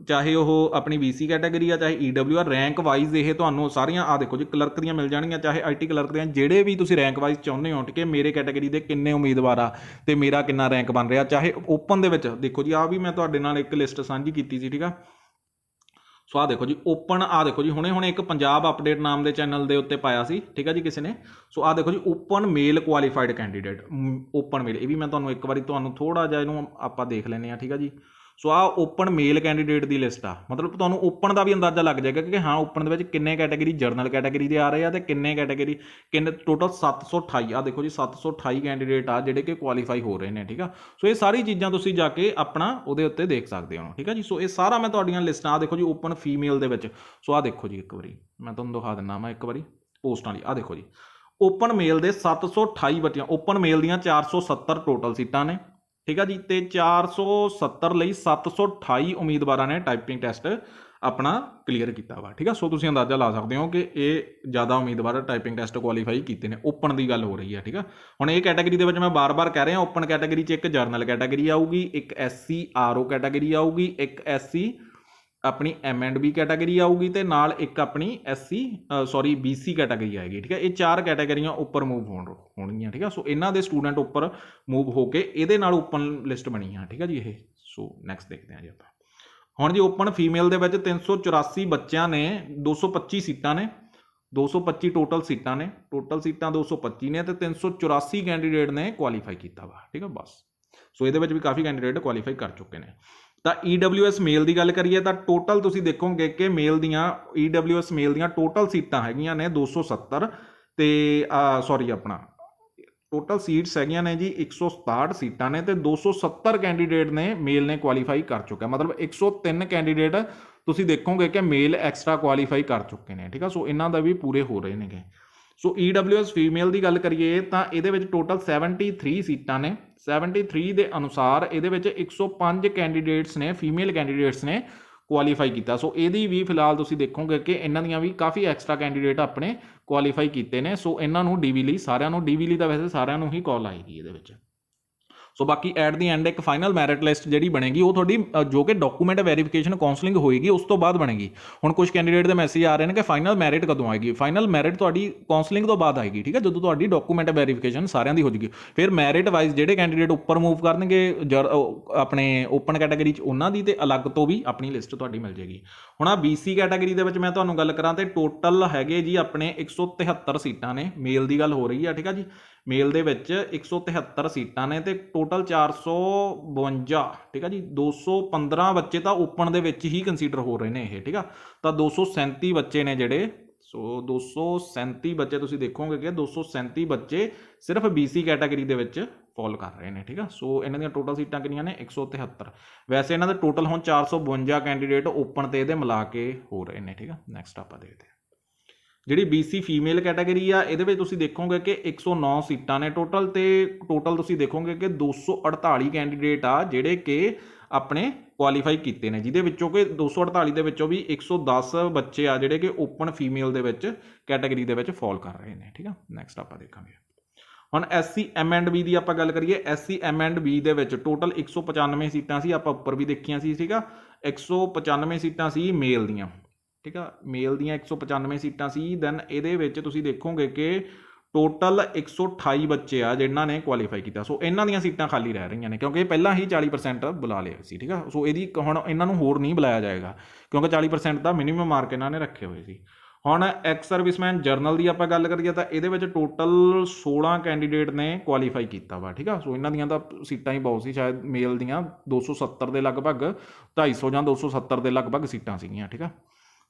[SPEAKER 1] ਚਾਹੇ ਉਹ ਆਪਣੀ BC ਕੈਟਾਗਰੀ ਆ, ਚਾਹੇ EW ਆ, ਰੈਂਕ ਵਾਈਜ਼ ਇਹ ਤੁਹਾਨੂੰ ਸਾਰੀਆਂ ਆ ਦੇਖੋ ਜੀ ਕਲਰਕ ਦੀਆਂ ਮਿਲ ਜਾਣਗੀਆਂ, ਚਾਹੇ IT ਕਲਰਕ ਦੀਆਂ, ਜਿਹੜੇ ਵੀ ਤੁਸੀਂ ਰੈਂਕ ਵਾਈਜ਼ ਚਾਹੁੰਦੇ ਹੋ, ਠੀਕ ਹੈ। ਮੇਰੇ ਕੈਟਾਗਰੀ ਦੇ ਕਿੰਨੇ ਉਮੀਦਵਾਰ ਆ ਤੇ ਮੇਰਾ ਕਿੰਨਾ ਰੈਂਕ ਬਣ ਰਿਹਾ, ਚਾਹੇ ਓਪਨ ਦੇ ਵਿੱਚ ਦੇਖੋ ਜੀ, ਆ ਵੀ ਮੈਂ ਤੁਹਾਡੇ ਨਾਲ ਇੱਕ ਲਿਸਟ ਸਾਂਝੀ ਕੀਤੀ ਸੀ, ਠੀਕ ਆ। ਸੋ ਆ ਦੇਖੋ ਜੀ ਓਪਨ, ਆ ਦੇਖੋ ਜੀ ਹੁਣੇ ਇੱਕ ਪੰਜਾਬ ਅਪਡੇਟ ਨਾਮ ਦੇ ਚੈਨਲ ਦੇ ਉੱਤੇ ਪਾਇਆ ਸੀ, ਠੀਕ ਆ ਜੀ, ਕਿਸੇ ਨੇ। ਸੋ ਆ ਦੇਖੋ ਜੀ ਓਪਨ ਮੇਲ ਕੁਆਲੀਫਾਈਡ ਕੈਂਡੀਡੇਟ, ਓਪਨ ਮੇਲ, ਇਹ ਵੀ ਮੈਂ ਤੁਹਾਨੂੰ ਇੱਕ ਵਾਰੀ ਤੁਹਾਨੂੰ ਥੋੜਾ ਜਿਹਾ ਇਹਨੂੰ ਆਪਾਂ ਦੇਖ ਲੈਂਦੇ ਆ, ਠੀਕ ਆ ਜੀ। ਸੋ ਆ ਓਪਨ ਮੇਲ ਕੈਂਡੀਡੇਟ ਦੀ ਲਿਸਟ ਆ, ਮਤਲਬ ਤੁਹਾਨੂੰ ਓਪਨ ਦਾ ਵੀ ਅੰਦਾਜ਼ਾ ਲੱਗ ਜਾਏਗਾ ਕਿ ਹਾਂ ਓਪਨ ਦੇ ਵਿੱਚ ਕਿੰਨੇ ਕੈਟਾਗਰੀ ਜਰਨਲ ਕੈਟਾਗਰੀ ਦੇ ਆ ਰਹੇ ਆ ਤੇ ਕਿੰਨੇ ਕੈਟਾਗਰੀ, ਕਿੰਨੇ ਟੋਟਲ 728 ਆ ਦੇਖੋ ਜੀ, 728 ਕੈਂਡੀਡੇਟ ਆ ਜਿਹੜੇ ਕਿ ਕੁਆਲੀਫਾਈ ਹੋ ਰਹੇ ਨੇ, ਠੀਕ ਆ। ਸੋ ਇਹ ਸਾਰੀ ਚੀਜ਼ਾਂ ਤੁਸੀਂ ਜਾ ਕੇ ਆਪਣਾ ਉਹਦੇ ਉੱਤੇ ਦੇਖ ਸਕਦੇ ਹੋ, ਠੀਕ ਆ ਜੀ। ਸੋ ਇਹ ਸਾਰਾ ਮੈਂ ਤੁਹਾਡੀਆਂ ਲਿਸਟਾਂ, ਆ ਦੇਖੋ ਜੀ ਓਪਨ ਫੀਮੇਲ ਦੇ ਵਿੱਚ। ਸੋ ਆ ਦੇਖੋ ਜੀ, ਇੱਕ ਵਾਰੀ ਮੈਂ ਤੁਹਾਨੂੰ ਦਿਖਾ ਦਿੰਦਾ ਮੈਂ ਇੱਕ ਵਾਰੀ ਪੋਸਟਾਂ ਲਈ, ਆ ਦੇਖੋ ਜੀ ਓਪਨ ਮੇਲ ਦੇ 728 ਬੱਚੀਆਂ, ਓਪਨ ਮੇਲ ਦੀਆਂ 470 ਟੋਟਲ ਸੀਟਾਂ ਨੇ, ਠੀਕ ਆ ਜੀ, ਤੇ 470 ਲਈ 728 ਉਮੀਦਵਾਰਾਂ ਨੇ ਟਾਈਪਿੰਗ ਟੈਸਟ ਆਪਣਾ ਕਲੀਅਰ ਕੀਤਾ ਵਾ, ਠੀਕ ਆ। ਸੋ ਤੁਸੀਂ ਅੰਦਾਜ਼ਾ ਲਾ ਸਕਦੇ ਹੋ ਕਿ ਇਹ ਜ਼ਿਆਦਾ ਉਮੀਦਵਾਰ ਟਾਈਪਿੰਗ ਟੈਸਟ ਕੁਆਲੀਫਾਈ ਕੀਤੇ ਨੇ, ਓਪਨ ਦੀ ਗੱਲ ਹੋ ਰਹੀ ਹੈ, ਠੀਕ ਆ। ਹੁਣ ਇਹ ਕੈਟਾਗਰੀ ਦੇ ਵਿੱਚ ਮੈਂ ਬਾਰ-ਬਾਰ ਕਹਿ ਰਿਹਾ, ਓਪਨ ਕੈਟਾਗਰੀ 'ਚ ਇੱਕ ਜਰਨਲ ਕੈਟਾਗਰੀ ਆਊਗੀ, ਇੱਕ SC RO ਕੈਟਾਗਰੀ ਆਊਗੀ, ਇੱਕ SC ਆਪਣੀ M&B ਕੈਟਾਗਰੀ ਆਊਗੀ, ਤੇ ਨਾਲ ਇੱਕ ਆਪਣੀ BC ਕੈਟਾਗਰੀ ਆਏਗੀ, ਠੀਕ ਹੈ। ਇਹ 4 ਕੈਟਾਗਰੀਆਂ ਉੱਪਰ ਮੂਵ ਹੋਣਗੀਆਂ, ਠੀਕ ਆ। ਸੋ ਇਹਨਾਂ ਦੇ ਸਟੂਡੈਂਟ ਉੱਪਰ ਮੂਵ ਹੋ ਕੇ ਇਹਦੇ ਨਾਲ ਓਪਨ ਲਿਸਟ ਬਣੀ ਆ, ਠੀਕ ਆ ਜੀ ਇਹ। ਸੋ ਨੈਕਸਟ ਦੇਖਦੇ ਹਾਂ ਜੀ ਆਪਾਂ। ਹੁਣ ਜੀ ਓਪਨ ਫੀਮੇਲ ਦੇ ਵਿੱਚ 384 ਬੱਚਿਆਂ ਨੇ, 225 ਸੀਟਾਂ ਨੇ, 225 ਟੋਟਲ ਸੀਟਾਂ ਨੇ, ਟੋਟਲ ਸੀਟਾਂ 225 ਨੇ, ਤੇ 384 ਕੈਂਡੀਡੇਟ ਨੇ ਕੁਆਲੀਫਾਈ ਕੀਤਾ ਵਾ, ਠੀਕ ਆ ਬਸ। ਸੋ ਇਹਦੇ ਵਿੱਚ ਵੀ ਕਾਫੀ ਕੈਂਡੀਡੇਟ ਕੁਆਲੀਫਾਈ ਕਰ ਚੁੱਕੇ ਨੇ। ਤਾਂ EWS ਮੇਲ ਦੀ ਗੱਲ ਕਰੀਏ ਤਾਂ ਟੋਟਲ ਤੁਸੀਂ ਦੇਖੋਗੇ ਕਿ ਮੇਲ ਦੀਆਂ, EWS ਮੇਲ ਦੀਆਂ ਟੋਟਲ ਸੀਟਾਂ ਹੈਗੀਆਂ ਨੇ 270, ਤੇ ਆਪਣਾ ਟੋਟਲ ਸੀਟਸ ਹੈਗੀਆਂ ਨੇ ਜੀ 167 ਸੀਟਾਂ ਨੇ, ਤੇ 270 ਕੈਂਡੀਡੇਟ ਨੇ ਮੇਲ ਨੇ ਕੁਆਲੀਫਾਈ ਕਰ ਚੁੱਕਾ, ਮਤਲਬ 103 ਕੈਂਡੀਡੇਟ ਤੁਸੀਂ ਦੇਖੋਗੇ ਕਿ ਮੇਲ ਐਕਸਟਰਾ ਕੁਆਲੀਫਾਈ ਕਰ ਚੁੱਕੇ ਨੇ, ਠੀਕ ਆ। ਸੋ ਇਹਨਾਂ ਦਾ ਵੀ ਪੂਰੇ ਹੋ ਰਹੇ ਨੇਗੇ। ਸੋ EWS ਫੀਮੇਲ ਦੀ ਗੱਲ ਕਰੀਏ ਤਾਂ ਇਹਦੇ ਵਿੱਚ ਟੋਟਲ 73 ਸੀਟਾਂ ਨੇ, 73 ਦੇ ਅਨੁਸਾਰ ਇਹਦੇ ਵਿੱਚ 105 ਕੈਂਡੀਡੇਟਸ ਨੇ, ਫੀਮੇਲ ਕੈਂਡੀਡੇਟਸ ਨੇ ਕੁਆਲੀਫਾਈ ਕੀਤਾ। ਸੋ ਇਹਦੀ ਵੀ ਫਿਲਹਾਲ ਤੁਸੀਂ ਦੇਖੋਗੇ ਕਿ ਇਹਨਾਂ ਦੀਆਂ ਵੀ ਕਾਫੀ ਐਕਸਟਰਾ ਕੈਂਡੀਡੇਟ ਆਪਣੇ ਕੁਆਲੀਫਾਈ ਕੀਤੇ ਨੇ। ਸੋ ਇਹਨਾਂ ਨੂੰ DV ਲਈ, ਸਾਰਿਆਂ ਨੂੰ DV ਲਈ ਤਾਂ ਵੈਸੇ ਸਾਰਿਆਂ ਨੂੰ ਹੀ ਕਾਲ ਆਏਗੀ ਇਹਦੇ ਵਿੱਚ। ਸੋ ਬਾਕੀ ਐਟ ਦੀ ਐਂਡ ਇੱਕ ਫਾਈਨਲ ਮੈਰਿਟ ਲਿਸਟ ਜਿਹੜੀ ਬਣੇਗੀ ਉਹ ਤੁਹਾਡੀ ਜੋ ਕਿ ਡਾਕੂਮੈਂਟ ਵੈਰੀਫਿਕੇਸ਼ਨ ਕਾਉਂਸਲਿੰਗ ਹੋਏਗੀ ਉਸ ਤੋਂ ਬਾਅਦ ਬਣੇਗੀ। ਹੁਣ ਕੁਝ ਕੈਂਡੀਡੇਟ ਦੇ ਮੈਸੇਜ ਆ ਰਹੇ ਨੇ ਕਿ ਫਾਈਨਲ ਮੈਰਿਟ ਕਦੋਂ ਆਏਗੀ। ਫਾਈਨਲ ਮੈਰਿਟ ਤੁਹਾਡੀ ਕਾਉਂਸਲਿੰਗ ਤੋਂ ਬਾਅਦ ਆਏਗੀ, ਠੀਕ ਹੈ, ਜਦੋਂ ਤੁਹਾਡੀ ਡਾਕੂਮੈਂਟ ਵੈਰੀਫਿਕੇਸ਼ਨ ਸਾਰਿਆਂ ਦੀ ਹੋ ਜਾਏਗੀ। ਫਿਰ ਮੈਰਿਟ ਵਾਈਜ਼ ਜਿਹੜੇ ਕੈਂਡੀਡੇਟ ਉੱਪਰ ਮੂਵ ਕਰਨਗੇ ਆਪਣੇ ਓਪਨ ਕੈਟਾਗਰੀ 'ਚ, ਉਹਨਾਂ ਦੀ ਤੇ ਅਲੱਗ ਤੋਂ ਵੀ ਆਪਣੀ ਲਿਸਟ ਤੁਹਾਡੀ ਮਿਲ ਜਾਏਗੀ। ਹੁਣ ਆ BC ਕੈਟਾਗਰੀ ਦੇ ਵਿੱਚ ਮੈਂ ਤੁਹਾਨੂੰ ਗੱਲ ਕਰਾਂ ਤੇ ਟੋਟਲ ਹੈਗੇ ਜੀ ਆਪਣੇ 173 ਸੀਟਾਂ ਨੇ, ਮੇਲ ਦੀ ਗੱਲ ਹੋ ਰਹੀ ਆ, ਠੀਕ ਆ ਜੀ। ਮੇਲ ਦੇ ਵਿੱਚ 173 ਸੀਟਾਂ ਨੇ ਤੇ ਟੋਟਲ 452, ਠੀਕ ਆ ਜੀ। 215 ਬੱਚੇ ਤਾਂ ਓਪਨ ਦੇ ਵਿੱਚ ਹੀ ਕੰਸੀਡਰ ਹੋ ਰਹੇ ਨੇ ਇਹ, ਠੀਕ ਆ। ਤਾਂ 237 ਬੱਚੇ ਨੇ ਜਿਹੜੇ, ਸੋ 237 ਬੱਚੇ ਤੁਸੀਂ ਦੇਖੋਗੇ ਕਿ 237 ਬੱਚੇ ਸਿਰਫ BC ਕੈਟਾਗਰੀ ਦੇ ਵਿੱਚ ਫਾਲ ਕਰ ਰਹੇ ਨੇ, ਠੀਕ ਆ। ਸੋ ਇਹਨਾਂ ਦੀਆਂ ਟੋਟਲ ਸੀਟਾਂ ਕਿੰਨੀਆਂ ਨੇ 173। ਵੈਸੇ ਇਹਨਾਂ ਦੇ ਟੋਟਲ ਹੁਣ 452 ਕੈਂਡੀਡੇਟ ਓਪਨ ਤੇ ਇਹਦੇ ਮਿਲਾ ਕੇ ਹੋ ਰਹੇ ਨੇ, ਠੀਕ ਆ। ਨੈਕਸਟ ਆਪਾਂ ਦੇਖਦੇ ਹਾਂ ਜਿਹੜੀ BC ਫੀਮੇਲ ਕੈਟਾਗਰੀ ਆ, ਇਹਦੇ ਵਿੱਚ ਤੁਸੀਂ ਦੇਖੋਗੇ ਕਿ 109 ਸੀਟਾਂ ਨੇ ਟੋਟਲ, ਤੇ ਟੋਟਲ ਤੁਸੀਂ ਦੇਖੋਗੇ ਕਿ 248 ਕੈਂਡੀਡੇਟ ਆ ਜਿਹੜੇ ਕਿ ਆਪਣੇ ਕੁਆਲੀਫਾਈ ਕੀਤੇ ਨੇ, ਜਿਹਦੇ ਵਿੱਚੋਂ ਕਿ 248 ਦੇ ਵਿੱਚੋਂ ਵੀ 110 ਬੱਚੇ ਆ ਜਿਹੜੇ ਕਿ ਓਪਨ ਫੀਮੇਲ ਦੇ ਵਿੱਚ ਕੈਟਾਗਰੀ ਦੇ ਵਿੱਚ ਫਾਲ ਕਰ ਰਹੇ ਨੇ, ਠੀਕ ਆ। ਨੈਕਸਟ ਆਪਾਂ ਦੇਖਾਂਗੇ ਹੁਣ SC M&B ਦੀ ਆਪਾਂ ਗੱਲ ਕਰੀਏ। SC M&B ਦੇ ਵਿੱਚ ਟੋਟਲ 195 ਸੀਟਾਂ ਸੀ, ਆਪਾਂ ਉੱਪਰ ਵੀ ਦੇਖੀਆਂ ਸੀ, ਠੀਕ ਆ। 195 ਸੀਟਾਂ ਸੀ ਮੇਲ ਦੀਆਂ, ਠੀਕ ਆ। ਮੇਲ ਦੀਆਂ 195 ਸੀਟਾਂ ਸੀ। ਦੈਨ ਇਹਦੇ ਵਿੱਚ ਤੁਸੀਂ ਦੇਖੋਗੇ ਕਿ ਟੋਟਲ 128 ਬੱਚੇ ਆ ਜਿਨ੍ਹਾਂ ਨੇ ਕੁਆਲੀਫਾਈ ਕੀਤਾ। ਸੋ ਇਹਨਾਂ ਦੀਆਂ ਸੀਟਾਂ ਖਾਲੀ ਰਹਿ ਰਹੀਆਂ ਨੇ ਕਿਉਂਕਿ ਇਹ ਪਹਿਲਾਂ ਹੀ 40% ਬੁਲਾ ਲਿਆ ਸੀ, ਠੀਕ ਆ। ਸੋ ਇਹਦੀ ਹੁਣ ਇਹਨਾਂ ਨੂੰ ਹੋਰ ਨਹੀਂ ਬੁਲਾਇਆ ਜਾਏਗਾ ਕਿਉਂਕਿ 40% ਦਾ ਮਿਨੀਮਮ ਮਾਰਕ ਇਹਨਾਂ ਨੇ ਰੱਖੇ ਹੋਏ ਸੀ। ਹੁਣ ਐਕਸ ਸਰਵਿਸਮੈਨ ਜਰਨਲ ਦੀ ਆਪਾਂ ਗੱਲ ਕਰੀਏ ਤਾਂ ਇਹਦੇ ਵਿੱਚ ਟੋਟਲ 16 ਕੈਂਡੀਡੇਟ ਨੇ ਕੁਆਲੀਫਾਈ ਕੀਤਾ ਵਾ, ਠੀਕ ਆ। ਸੋ ਇਹਨਾਂ ਦੀਆਂ ਤਾਂ ਸੀਟਾਂ ਹੀ ਬਹੁਤ ਸੀ, ਸ਼ਾਇਦ ਮੇਲ ਦੀਆਂ 270 ਦੇ ਲਗਭਗ, 250 ਜਾਂ 270 ਦੇ ਲਗਭਗ ਸੀਟਾਂ ਸੀਗੀਆਂ, ਠੀਕ ਆ।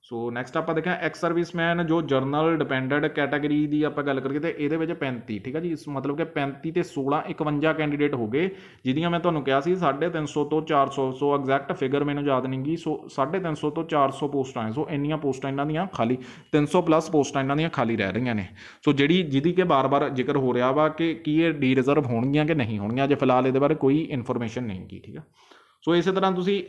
[SPEAKER 1] ਸੋ ਨੈਕਸਟ ਆਪਾਂ ਦੇਖਿਆ ਐਕਸ ਸਰਵਿਸਮੈਨ ਜੋ ਜਰਨਲ ਡਿਪੈਂਡੈਂਟ ਕੈਟਾਗਰੀ ਦੀ ਆਪਾਂ ਗੱਲ ਕਰੀਏ ਤਾਂ ਇਹਦੇ ਵਿੱਚ 35, ਠੀਕ ਆ ਜੀ। ਮਤਲਬ ਕਿ 35 ਤੇ 16 51 ਕੈਂਡੀਡੇਟ ਹੋ ਗਏ, ਜਿਹਦੀਆਂ ਮੈਂ ਤੁਹਾਨੂੰ ਕਿਹਾ ਸੀ 350 ਤੋਂ 400, ਸੋ ਐਗਜ਼ੈਕਟ ਫਿਗਰ ਮੈਨੂੰ ਯਾਦ ਨਹੀਂ ਗੀ। ਸੋ 350 ਤੋਂ 400 ਪੋਸਟਾਂ ਹੈ। ਸੋ ਇੰਨੀਆਂ ਪੋਸਟਾਂ ਇਹਨਾਂ ਦੀਆਂ ਖਾਲੀ, 300 ਪਲੱਸ ਪੋਸਟਾਂ ਇਹਨਾਂ ਦੀਆਂ ਖਾਲੀ ਰਹਿ ਰਹੀਆਂ ਨੇ। ਸੋ ਜਿਹਦੀ ਕਿ ਬਾਰ-ਬਾਰ ਜ਼ਿਕਰ ਹੋ ਰਿਹਾ ਵਾ ਕਿ ਕੀ ਇਹ ਡੀ ਰਿਜ਼ਰਵ ਹੋਣਗੀਆਂ ਕਿ ਨਹੀਂ ਹੋਣਗੀਆਂ, ਅਜੇ ਫਿਲਹਾਲ ਇਹਦੇ ਬਾਰੇ ਕੋਈ ਇਨਫੋਰਮੇਸ਼ਨ ਨਹੀਂ ਗੀ, ਠੀਕ ਆ। ਸੋ ਇਸੇ ਤਰ੍ਹਾਂ ਤੁਸੀਂ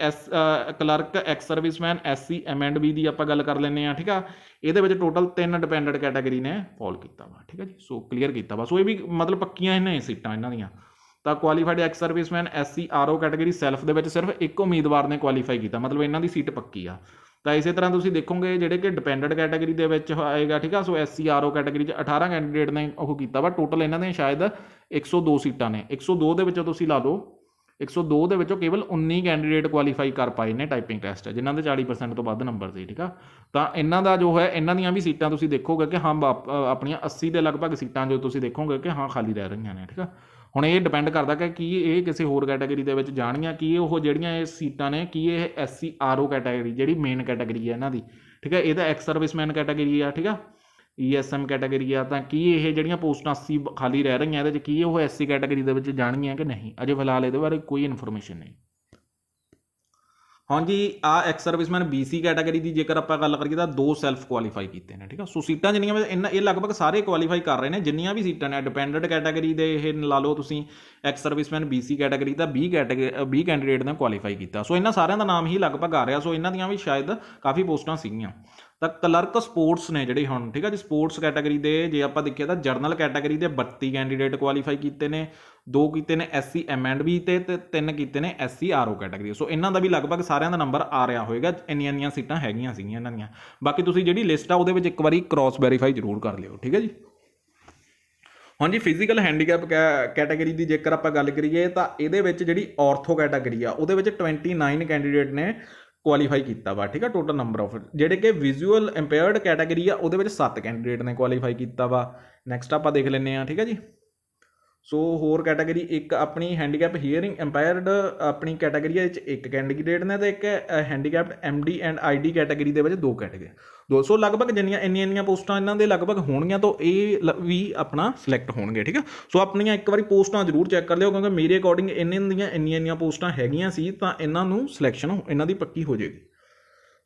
[SPEAKER 1] clerk ex serviceman SC M&B ਦੀ ਆਪਾਂ ਗੱਲ ਕਰ ਲੈਂਦੇ ਹਾਂ, ਠੀਕ ਆ। ਇਹਦੇ ਵਿੱਚ ਟੋਟਲ 3 ਡਿਪੈਂਡੈਂਟ ਕੈਟਾਗਰੀ ਨੇ ਫਾਲ ਕੀਤਾ ਵਾ, ਠੀਕ ਆ ਜੀ। ਸੋ ਕਲੀਅਰ ਕੀਤਾ ਵਾ। ਸੋ ਇਹ ਵੀ ਮਤਲਬ ਪੱਕੀਆਂ ਨੇ ਸੀਟਾਂ ਇਹਨਾਂ ਦੀਆਂ। ਤਾਂ qualified ex serviceman SC RO category self ਦੇ ਵਿੱਚ ਸਿਰਫ ਇੱਕ ਉਮੀਦਵਾਰ ਨੇ ਕੁਆਲੀਫਾਈ ਕੀਤਾ, ਮਤਲਬ ਇਹਨਾਂ ਦੀ ਸੀਟ ਪੱਕੀ ਆ। ਤਾਂ ਇਸੇ ਤਰ੍ਹਾਂ ਤੁਸੀਂ ਦੇਖੋਗੇ ਜਿਹੜੇ ਕਿ ਡਿਪੈਂਡੈਂਟ ਕੈਟਾਗਰੀ ਦੇ ਵਿੱਚ ਆਏਗਾ, ਠੀਕ ਆ। ਸੋ SC RO ਕੈਟਾਗਰੀ 'ਚ 18 ਕੈਂਡੀਡੇਟ ਨੇ ਉਹ ਕੀਤਾ ਵਾ। ਟੋਟਲ ਇਹਨਾਂ ਦੀਆਂ ਸ਼ਾਇਦ 102 ਸੀਟਾਂ ਨੇ। 102 ਦੇ ਵਿੱਚੋਂ ਤੁਸੀਂ ਲਾ ਲਓ 102 ਦੇ ਵਿੱਚੋਂ ਕੇਵਲ 19 ਕੈਂਡੀਡੇਟ ਕੁਆਲੀਫਾਈ ਕਰ ਪਾਏ ਨੇ ਟਾਈਪਿੰਗ ਟੈਸਟ, ਜਿਨ੍ਹਾਂ ਦੇ 40% ਤੋਂ ਵੱਧ ਨੰਬਰ ਸੀ, ਠੀਕ ਆ। ਤਾਂ ਇਹਨਾਂ ਦਾ ਜੋ ਹੈ ਇਹਨਾਂ ਦੀਆਂ ਵੀ ਸੀਟਾਂ ਤੁਸੀਂ ਦੇਖੋਗੇ ਕਿ ਹਾਂ ਆਪਣੀਆਂ 80 ਦੇ ਲਗਭਗ ਸੀਟਾਂ ਜੋ ਤੁਸੀਂ ਦੇਖੋਗੇ ਕਿ ਹਾਂ ਖਾਲੀ ਰਹਿ ਰਹੀਆਂ ਨੇ, ਠੀਕ ਆ। ਹੁਣ ਇਹ ਡਿਪੈਂਡ ਕਰਦਾ ਕਿ ਕੀ ਇਹ ਕਿਸੇ ਹੋਰ ਕੈਟਾਗਰੀ ਦੇ ਵਿੱਚ ਜਾਣਗੀਆਂ, ਕੀ ਉਹ ਜਿਹੜੀਆਂ ਇਹ ਸੀਟਾਂ ਨੇ ਕੀ ਇਹ SC RO ਕੈਟਾਗਰੀ ਜਿਹੜੀ ਮੇਨ ਕੈਟਾਗਰੀ ਹੈ ਇਹਨਾਂ ਦੀ, ਠੀਕ ਹੈ, ਇਹਦਾ ਐਕਸ ਸਰਵਿਸਮੈਨ ਕੈਟਾਗਰੀ ਆ, ਠੀਕ ਆ, ESM ਕੈਟਾਗਰੀ ਆ। ਤਾਂ ਕੀ ਇਹ ਜਿਹੜੀਆਂ ਪੋਸਟਾਂ 80 ਖਾਲੀ ਰਹਿ ਰਹੀਆਂ ਇਹਦੇ 'ਚ ਕੀ ਉਹ SC ਕੈਟਾਗਰੀ ਦੇ ਵਿੱਚ ਜਾਣਗੀਆਂ ਕਿ ਨਹੀਂ, ਅਜੇ ਫਿਲਹਾਲ ਇਹਦੇ ਬਾਰੇ ਕੋਈ ਇਨਫੋਰਮੇਸ਼ਨ ਨਹੀਂ। ਹਾਂਜੀ, ਆ ਐਕਸ ਸਰਵਿਸਮੈਨ BC ਕੈਟਾਗਰੀ ਦੀ ਜੇਕਰ ਆਪਾਂ ਗੱਲ ਕਰੀਏ ਤਾਂ 2 ਸੈਲਫ ਕੁਆਲੀਫਾਈ ਕੀਤੇ ਨੇ, ਠੀਕ ਆ। ਸੋ ਸੀਟਾਂ ਜਿੰਨੀਆਂ ਇਹ ਲਗਭਗ ਸਾਰੇ ਕੁਆਲੀਫਾਈ ਕਰ ਰਹੇ ਨੇ, ਜਿੰਨੀਆਂ ਵੀ ਸੀਟਾਂ ਨੇ ਡਿਪੈਂਡੈਂਟ ਕੈਟਾਗਰੀ ਦੇ ਇਹ ਲਾ ਲਓ ਤੁਸੀਂ ਐਕਸ ਸਰਵਿਸਮੈਨ BC ਕੈਟਾਗਰੀ ਦਾ 20 ਕੈਂਡੀਡੇਟ ਨੇ ਕੁਆਲੀਫਾਈ ਕੀਤਾ। ਸੋ ਇਹਨਾਂ ਸਾਰਿਆਂ ਦਾ ਨਾਮ ਹੀ ਲਗਭਗ ਆ ਰਿਹਾ। ਸੋ ਇਹਨਾਂ ਦੀਆਂ ਵੀ ਸ਼ਾਇਦ ਕਾਫੀ ਪੋਸਟਾਂ ਸੀਗੀਆਂ। ਤਾਂ ਕਲਰਕ ਸਪੋਰਟਸ ਨੇ ਜਿਹੜੇ ਹੁਣ, ਠੀਕ ਆ ਜੀ, ਸਪੋਰਟਸ ਕੈਟਾਗਰੀ ਦੇ ਜੇ ਆਪਾਂ ਦੇਖੀਏ ਤਾਂ ਜਰਨਲ ਕੈਟਾਗਰੀ ਦੇ 32 ਕੈਂਡੀਡੇਟ ਕੁਆਲੀਫਾਈ ਕੀਤੇ ਨੇ, 2 ਕੀਤੇ ਨੇ SC M&B ਤੇ 3 ਕੀਤੇ ਨੇ SC RO ਕੈਟਾਗਰੀ। ਸੋ ਇਹਨਾਂ ਦਾ ਵੀ ਲਗਭਗ ਸਾਰਿਆਂ ਦਾ ਨੰਬਰ ਆ ਰਿਹਾ ਹੋਏਗਾ, ਇੰਨੀਆਂ ਸੀਟਾਂ ਹੈਗੀਆਂ ਸੀਗੀਆਂ ਇਹਨਾਂ ਦੀਆਂ। ਬਾਕੀ ਤੁਸੀਂ ਜਿਹੜੀ ਲਿਸਟ ਆ ਉਹਦੇ ਵਿੱਚ ਇੱਕ ਵਾਰੀ ਕ੍ਰਾਸ ਵੈਰੀਫਾਈ ਜ਼ਰੂਰ ਕਰ ਲਿਓ, ਠੀਕ ਹੈ ਜੀ। ਹਾਂਜੀ, ਫਿਜ਼ੀਕਲ ਹੈਂਡੀਕੈਪ ਕੈਟਾਗਰੀ ਦੀ ਜੇਕਰ ਆਪਾਂ ਗੱਲ ਕਰੀਏ ਤਾਂ ਇਹਦੇ ਵਿੱਚ ਜਿਹੜੀ ਆਰਥੋ ਕੈਟਾਗਰੀ ਆ ਉਹਦੇ ਵਿੱਚ 29 ਕੈਂਡੀਡੇਟ ਨੇ ਕੁਆਲੀਫਾਈ ਕੀਤਾ ਵਾ, ਠੀਕ ਆ। ਟੋਟਲ ਨੰਬਰ ਆਫ ਜਿਹੜੇ ਕਿ ਵਿਜ਼ੂਅਲ ਇੰਪੇਅਰਡ ਕੈਟਾਗਰੀ ਆ ਉਹਦੇ ਵਿੱਚ 7 ਕੈਂਡੀਡੇਟ ਨੇ ਕੁਆਲੀਫਾਈ ਕੀਤਾ ਵਾ। ਨੈਕਸਟ ਆਪਾਂ ਦੇਖ ਲੈਂਦੇ ਹਾਂ, ਠੀਕ ਆ ਜੀ। ਸੋ ਹੋਰ ਕੈਟਾਗਰੀ ਇੱਕ ਆਪਣੀ ਹੈਂਡੀਕੈਪ ਹੀਅਰਿੰਗ ਇੰਪਾਇਰਡ ਆਪਣੀ ਕੈਟਾਗਰੀ ਵਿੱਚ 1 ਕੈਂਡੀਡੇਟ ਨੇ, ਤੇ ਇੱਕ handicapped MD and ID category ਦੇ ਵਿੱਚ 2 ਕੈਟਾਗਰੀ। 200 ਲਗਭਗ ਜਿੰਨੀਆਂ ਇੰਨੀਆਂ ਪੋਸਟਾਂ ਇਹਨਾਂ ਦੇ ਲਗਭਗ ਹੋਣਗੀਆਂ ਤਾਂ ਇਹ ਵੀ ਆਪਣਾ ਸਿਲੈਕਟ ਹੋਣਗੇ, ਠੀਕ ਆ। ਸੋ ਆਪਣੀਆਂ ਇੱਕ ਵਾਰੀ ਪੋਸਟਾਂ ਜ਼ਰੂਰ ਚੈੱਕ ਕਰ ਲਿਓ, ਕਿਉਂਕਿ ਮੇਰੇ ਅਕੋਰਡਿੰਗ ਇੰਨੀਆਂ ਪੋਸਟਾਂ ਹੈਗੀਆਂ ਸੀ ਤਾਂ ਇਹਨਾਂ ਨੂੰ ਸਿਲੈਕਸ਼ਨ ਇਹਨਾਂ ਦੀ ਪੱਕੀ ਹੋ ਜਾਏਗੀ।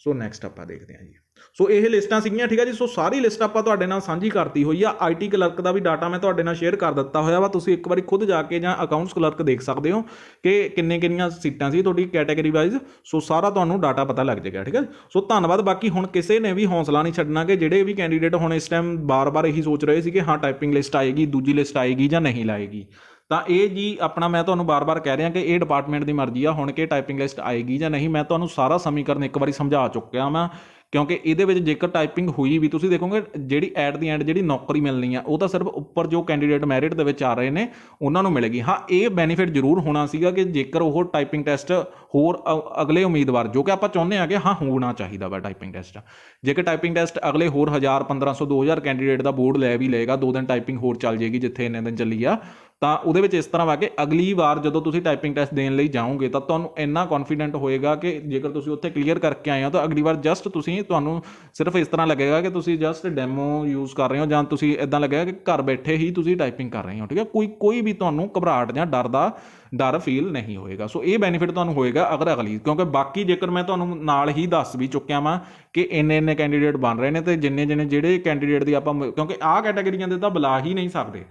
[SPEAKER 1] ਸੋ ਨੈਕਸਟ ਆਪਾਂ ਦੇਖਦੇ ਹਾਂ ਜੀ। ਸੋ ਇਹ ਲਿਸਟਾਂ ਸੀਗੀਆਂ, ਠੀਕ ਆ ਜੀ। ਸੋ ਸਾਰੀ ਲਿਸਟ ਆਪਾਂ ਤੁਹਾਡੇ ਨਾਲ ਸਾਂਝੀ ਕਰਤੀ ਹੋਈ ਆ। IT ਕਲਰਕ ਦਾ ਵੀ ਡਾਟਾ ਮੈਂ ਤੁਹਾਡੇ ਨਾਲ ਸ਼ੇਅਰ ਕਰ ਦਿੱਤਾ ਹੋਇਆ ਵਾ। ਤੁਸੀਂ ਇੱਕ ਵਾਰੀ ਖੁਦ ਜਾ ਕੇ ਜਾਂ ਅਕਾਊਂਟਸ ਕਲਰਕ ਦੇਖ ਸਕਦੇ ਹੋ ਕਿ ਕਿੰਨੀਆਂ ਸੀਟਾਂ ਸੀ ਤੁਹਾਡੀ ਕੈਟਾਗਰੀ ਵਾਈਜ਼। ਸੋ ਸਾਰਾ ਤੁਹਾਨੂੰ ਡਾਟਾ ਪਤਾ ਲੱਗ ਜਾਏਗਾ, ਠੀਕ ਹੈ। ਸੋ ਧੰਨਵਾਦ। ਬਾਕੀ ਹੁਣ ਕਿਸੇ ਨੇ ਵੀ ਹੌਸਲਾ ਨਹੀਂ ਛੱਡਣਾ ਕਿ ਜਿਹੜੇ ਵੀ ਕੈਂਡੀਡੇਟ ਹੁਣ ਇਸ ਟਾਈਮ ਬਾਰ-ਬਾਰ ਇਹੀ ਸੋਚ ਰਹੇ ਸੀ ਕਿ ਹਾਂ ਟਾਈਪਿੰਗ ਲਿਸਟ ਆਏਗੀ, ਦੂਜੀ ਲਿਸਟ ਆਏਗੀ ਜਾਂ ਨਹੀਂ ਲਾਏਗੀ, ਤਾਂ ਇਹ ਜੀ ਆਪਣਾ ਮੈਂ ਤੁਹਾਨੂੰ ਬਾਰ-ਬਾਰ ਕਹਿ ਰਿਹਾ ਕਿ ਇਹ ਡਿਪਾਰਟਮੈਂਟ ਦੀ ਮਰਜ਼ੀ ਆ ਹੁਣ ਕਿ ਟਾਈਪਿੰਗ ਲਿਸਟ ਆਏਗੀ ਜਾਂ ਨਹੀਂ। ਮੈਂ ਤੁਹਾਨੂੰ ਸਾਰਾ ਸਮੀਕਰਨ ਇੱਕ ਵਾਰੀ ਸਮਝਾ ਚੁੱਕਿਆ ਮੈਂ, ਕਿਉਂਕਿ ਇਹਦੇ ਵਿੱਚ ਜੇਕਰ ਟਾਈਪਿੰਗ ਹੋਈ ਵੀ ਤੁਸੀਂ ਦੇਖੋਗੇ ਜਿਹੜੀ ਐਟ ਦੀ ਐਂਡ ਜਿਹੜੀ ਨੌਕਰੀ ਮਿਲਣੀ ਆ ਉਹ ਤਾਂ ਸਿਰਫ ਉੱਪਰ ਜੋ ਕੈਂਡੀਡੇਟ ਮੈਰਿਟ ਦੇ ਵਿੱਚ ਆ ਰਹੇ ਨੇ ਉਹਨਾਂ ਨੂੰ ਮਿਲੇਗੀ। ਹਾਂ, ਇਹ ਬੈਨੀਫਿਟ ਜ਼ਰੂਰ ਹੋਣਾ ਸੀਗਾ ਕਿ ਜੇਕਰ ਉਹ ਟਾਈਪਿੰਗ ਟੈਸਟ ਹੋਰ ਅਗਲੇ ਉਮੀਦਵਾਰ ਜੋ ਕਿ ਆਪਾਂ ਚਾਹੁੰਦੇ ਹਾਂ ਕਿ ਹਾਂ ਹੋਣਾ ਚਾਹੀਦਾ ਵਾ ਟਾਈਪਿੰਗ ਟੈਸਟ, ਜੇਕਰ ਟਾਈਪਿੰਗ ਟੈਸਟ ਅਗਲੇ ਹੋਰ 1000 1500 2000 ਕੈਂਡੀਡੇਟ ਦਾ ਬੋਰਡ ਲੈ ਵੀ ਲਏਗਾ, 2 ਦਿਨ ਟਾਈਪਿੰਗ ਹੋਰ ਚੱਲ ਜਾਏਗੀ ਜਿੱਥੇ ਇੰਨੇ ਦਿਨ ਚੱਲੀ ਆ, ਤਾਂ ਉਹਦੇ ਵਿੱਚ ਇਸ ਤਰ੍ਹਾਂ ਵਾ ਕਿ ਅਗਲੀ ਵਾਰ ਜਦੋਂ ਤੁਸੀਂ ਟਾਈਪਿੰਗ ਟੈਸਟ ਦੇਣ ਲਈ ਜਾਓਗੇ ਤਾਂ ਤੁਹਾਨੂੰ ਇੰਨਾ ਕੌਨਫੀਡੈਂਟ ਹੋਏਗਾ ਕਿ ਜੇਕਰ ਤੁਸੀਂ ਉੱਥੇ ਕਲੀਅਰ ਕਰਕੇ ਆਏ ਹੋ ਤਾਂ ਅਗਲੀ ਵਾਰ ਜਸਟ ਤੁਹਾਨੂੰ ਸਿਰਫ ਇਸ ਤਰ੍ਹਾਂ ਲੱਗੇਗਾ ਕਿ ਤੁਸੀਂ ਜਸਟ ਡੈਮੋ ਯੂਜ਼ ਕਰ ਰਹੇ ਹੋ ਜਾਂ ਤੁਸੀਂ ਇੱਦਾਂ ਲੱਗੇਗਾ ਕਿ ਘਰ ਬੈਠੇ ਹੀ ਤੁਸੀਂ ਟਾਈਪਿੰਗ ਕਰ ਰਹੇ ਹੋ, ਠੀਕ ਹੈ। ਕੋਈ ਵੀ ਤੁਹਾਨੂੰ ਘਬਰਾਹਟ ਜਾਂ ਡਰ ਫੀਲ ਨਹੀਂ ਹੋਏਗਾ। ਸੋ ਇਹ ਬੈਨੀਫਿਟ ਤੁਹਾਨੂੰ ਹੋਏਗਾ ਅਗਰ ਅਗਲੀ, ਕਿਉਂਕਿ ਬਾਕੀ ਜੇਕਰ ਮੈਂ ਤੁਹਾਨੂੰ ਨਾਲ ਹੀ ਦੱਸ ਵੀ ਚੁੱਕਿਆ ਵਾਂ ਕਿ ਇੰਨੇ ਕੈਂਡੀਡੇਟ ਬਣ ਰਹੇ ਨੇ ਤੇ ਜਿੰਨੇ ਜਿਹੜੇ ਕੈਂਡੀਡੇਟ ਦੀ ਆਪਾਂ, ਕਿਉਂਕਿ ਆਹ ਕੈਟਾਗਰੀਆਂ ਦੇ ਤਾਂ ਬੁਲਾ ਹੀ ਨਹੀਂ ਸਕਦੇ,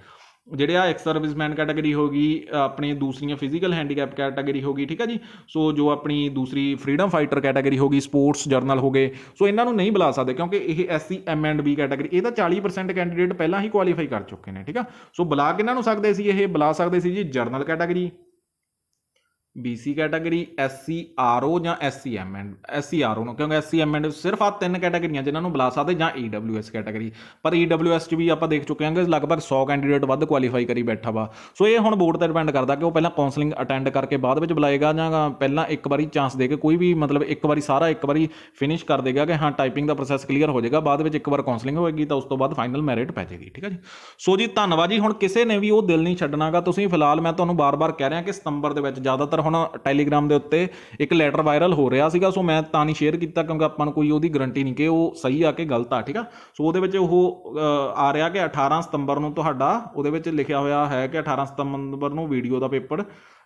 [SPEAKER 1] ਜਿਹੜੇ ਆ ਐਕਸ ਸਰਵਿਸਮੈਨ ਕੈਟਾਗਰੀ ਹੋ ਗਈ, ਆਪਣੀ ਦੂਸਰੀਆਂ ਫਿਜ਼ੀਕਲ ਹੈਂਡੀਕੈਪ ਕੈਟਾਗਰੀ ਹੋ ਗਈ, ਠੀਕ ਹੈ ਜੀ। ਸੋ ਜੋ ਆਪਣੀ ਦੂਸਰੀ ਫਰੀडम ਫਾਈਟਰ ਕੈਟਾਗਰੀ ਹੋ ਗਈ, ਸਪੋਰਟਸ ਜਰਨਲ ਹੋ ਗਏ, ਸੋ ਇਹਨਾਂ ਨੂੰ ਨਹੀਂ ਬੁਲਾ ਸਕਦੇ ਕਿਉਂਕਿ ਇਹ SC M&B ਕੈਟਾਗਰੀ ਇਹ ਤਾਂ 40% ਕੈਂਡੀਡੇਟ ਪਹਿਲਾਂ ਹੀ ਕੁਆਲੀਫਾਈ ਕਰ ਚੁੱਕੇ ਨੇ, ਠੀਕ ਆ। ਸੋ ਬੁਲਾ ਕਿਹਨਾਂ ਨੂੰ ਸਕਦੇ ਸੀ, ਇਹ ਬੁਲਾ ਸਕਦੇ ਸੀ ਜੀ general category, BC category, SC RO ਜਾਂ SC RO ਨੂੰ, ਕਿਉਂਕਿ SC MN ਸਿਰਫ ਆ 3 ਕੈਟਾਗਰੀਆਂ ਜਿਨ੍ਹਾਂ ਨੂੰ ਬੁਲਾ ਸਕਦੇ, ਜਾਂ EWS ਕੈਟਾਗਰੀ। ਪਰ EWS 'ਚ ਵੀ ਆਪਾਂ ਦੇਖ ਚੁੱਕੇ ਹਾਂ ਕਿ ਲਗਭਗ 100 ਕੈਂਡੀਡੇਟ ਵੱਧ ਕੁਆਲੀਫਾਈ ਕਰੀ ਬੈਠਾ ਵਾ। ਸੋ ਇਹ ਹੁਣ ਬੋਰਡ 'ਤੇ ਡਿਪੈਂਡ ਕਰਦਾ ਕਿ ਉਹ ਪਹਿਲਾਂ ਕਾਉਂਸਲਿੰਗ ਅਟੈਂਡ ਕਰਕੇ ਬਾਅਦ ਵਿੱਚ ਬੁਲਾਏਗਾ, ਜਾਂ ਪਹਿਲਾਂ ਇੱਕ ਵਾਰੀ ਚਾਂਸ ਦੇ ਕੇ ਕੋਈ ਵੀ ਮਤਲਬ ਇੱਕ ਵਾਰੀ ਫਿਨਿਸ਼ ਕਰ ਦੇਗਾ ਕਿ ਹਾਂ ਟਾਈਪਿੰਗ ਦਾ ਪ੍ਰੋਸੈਸ ਕਲੀਅਰ ਹੋ ਜਾਏਗਾ, ਬਾਅਦ ਵਿੱਚ ਇੱਕ ਵਾਰ ਕਾਉਂਸਲਿੰਗ ਹੋਏਗੀ ਤਾਂ ਉਸ ਤੋਂ ਬਾਅਦ ਫਾਈਨਲ ਮੈਰਿਟ ਪੈ ਜਾਏਗੀ। ਠੀਕ ਹੈ ਜੀ। ਸੋ ਜੀ ਧੰਨਵਾਦ ਜੀ। ਹੁਣ ਕਿਸੇ ਨੇ ਵੀ ਉਹ ਦਿਲ ਨਹੀਂ ਛੱਡਣਾਗਾ। ਤੁਸੀਂ ਫਿਲਹਾਲ ਮੈਂ ਤੁਹਾਨੂੰ ਬਾਰ-ਬਾਰ ਕਹਿ ਰਿਹਾ ਕਿ ਸਤੰਬਰ ਦੇ ਵਿੱਚ ਜ਼ਿਆਦਾਤਰ ਹੁਣ ਟੈਲੀਗ੍ਰਾਮ ਦੇ ਉੱਤੇ ਇੱਕ ਲੈਟਰ ਵਾਇਰਲ ਹੋ ਰਿਹਾ ਸੀਗਾ, ਸੋ ਮੈਂ ਤਾਂ ਨਹੀਂ ਸ਼ੇਅਰ ਕੀਤਾ ਕਿਉਂਕਿ ਆਪਾਂ ਨੂੰ ਕੋਈ ਉਹਦੀ ਗਰੰਟੀ ਨਹੀਂ ਕਿ ਉਹ ਸਹੀ ਆ ਕਿ ਗਲਤ ਆ। ਠੀਕ ਆ। ਸੋ ਉਹਦੇ ਵਿੱਚ ਉਹ ਆ ਰਿਹਾ ਕਿ 18 ਸਤੰਬਰ ਨੂੰ ਤੁਹਾਡਾ, ਉਹਦੇ ਵਿੱਚ ਲਿਖਿਆ ਹੋਇਆ ਹੈ ਕਿ 18 ਸਤੰਬਰ ਨੂੰ ਵੀਡੀਓ ਦਾ ਪੇਪਰ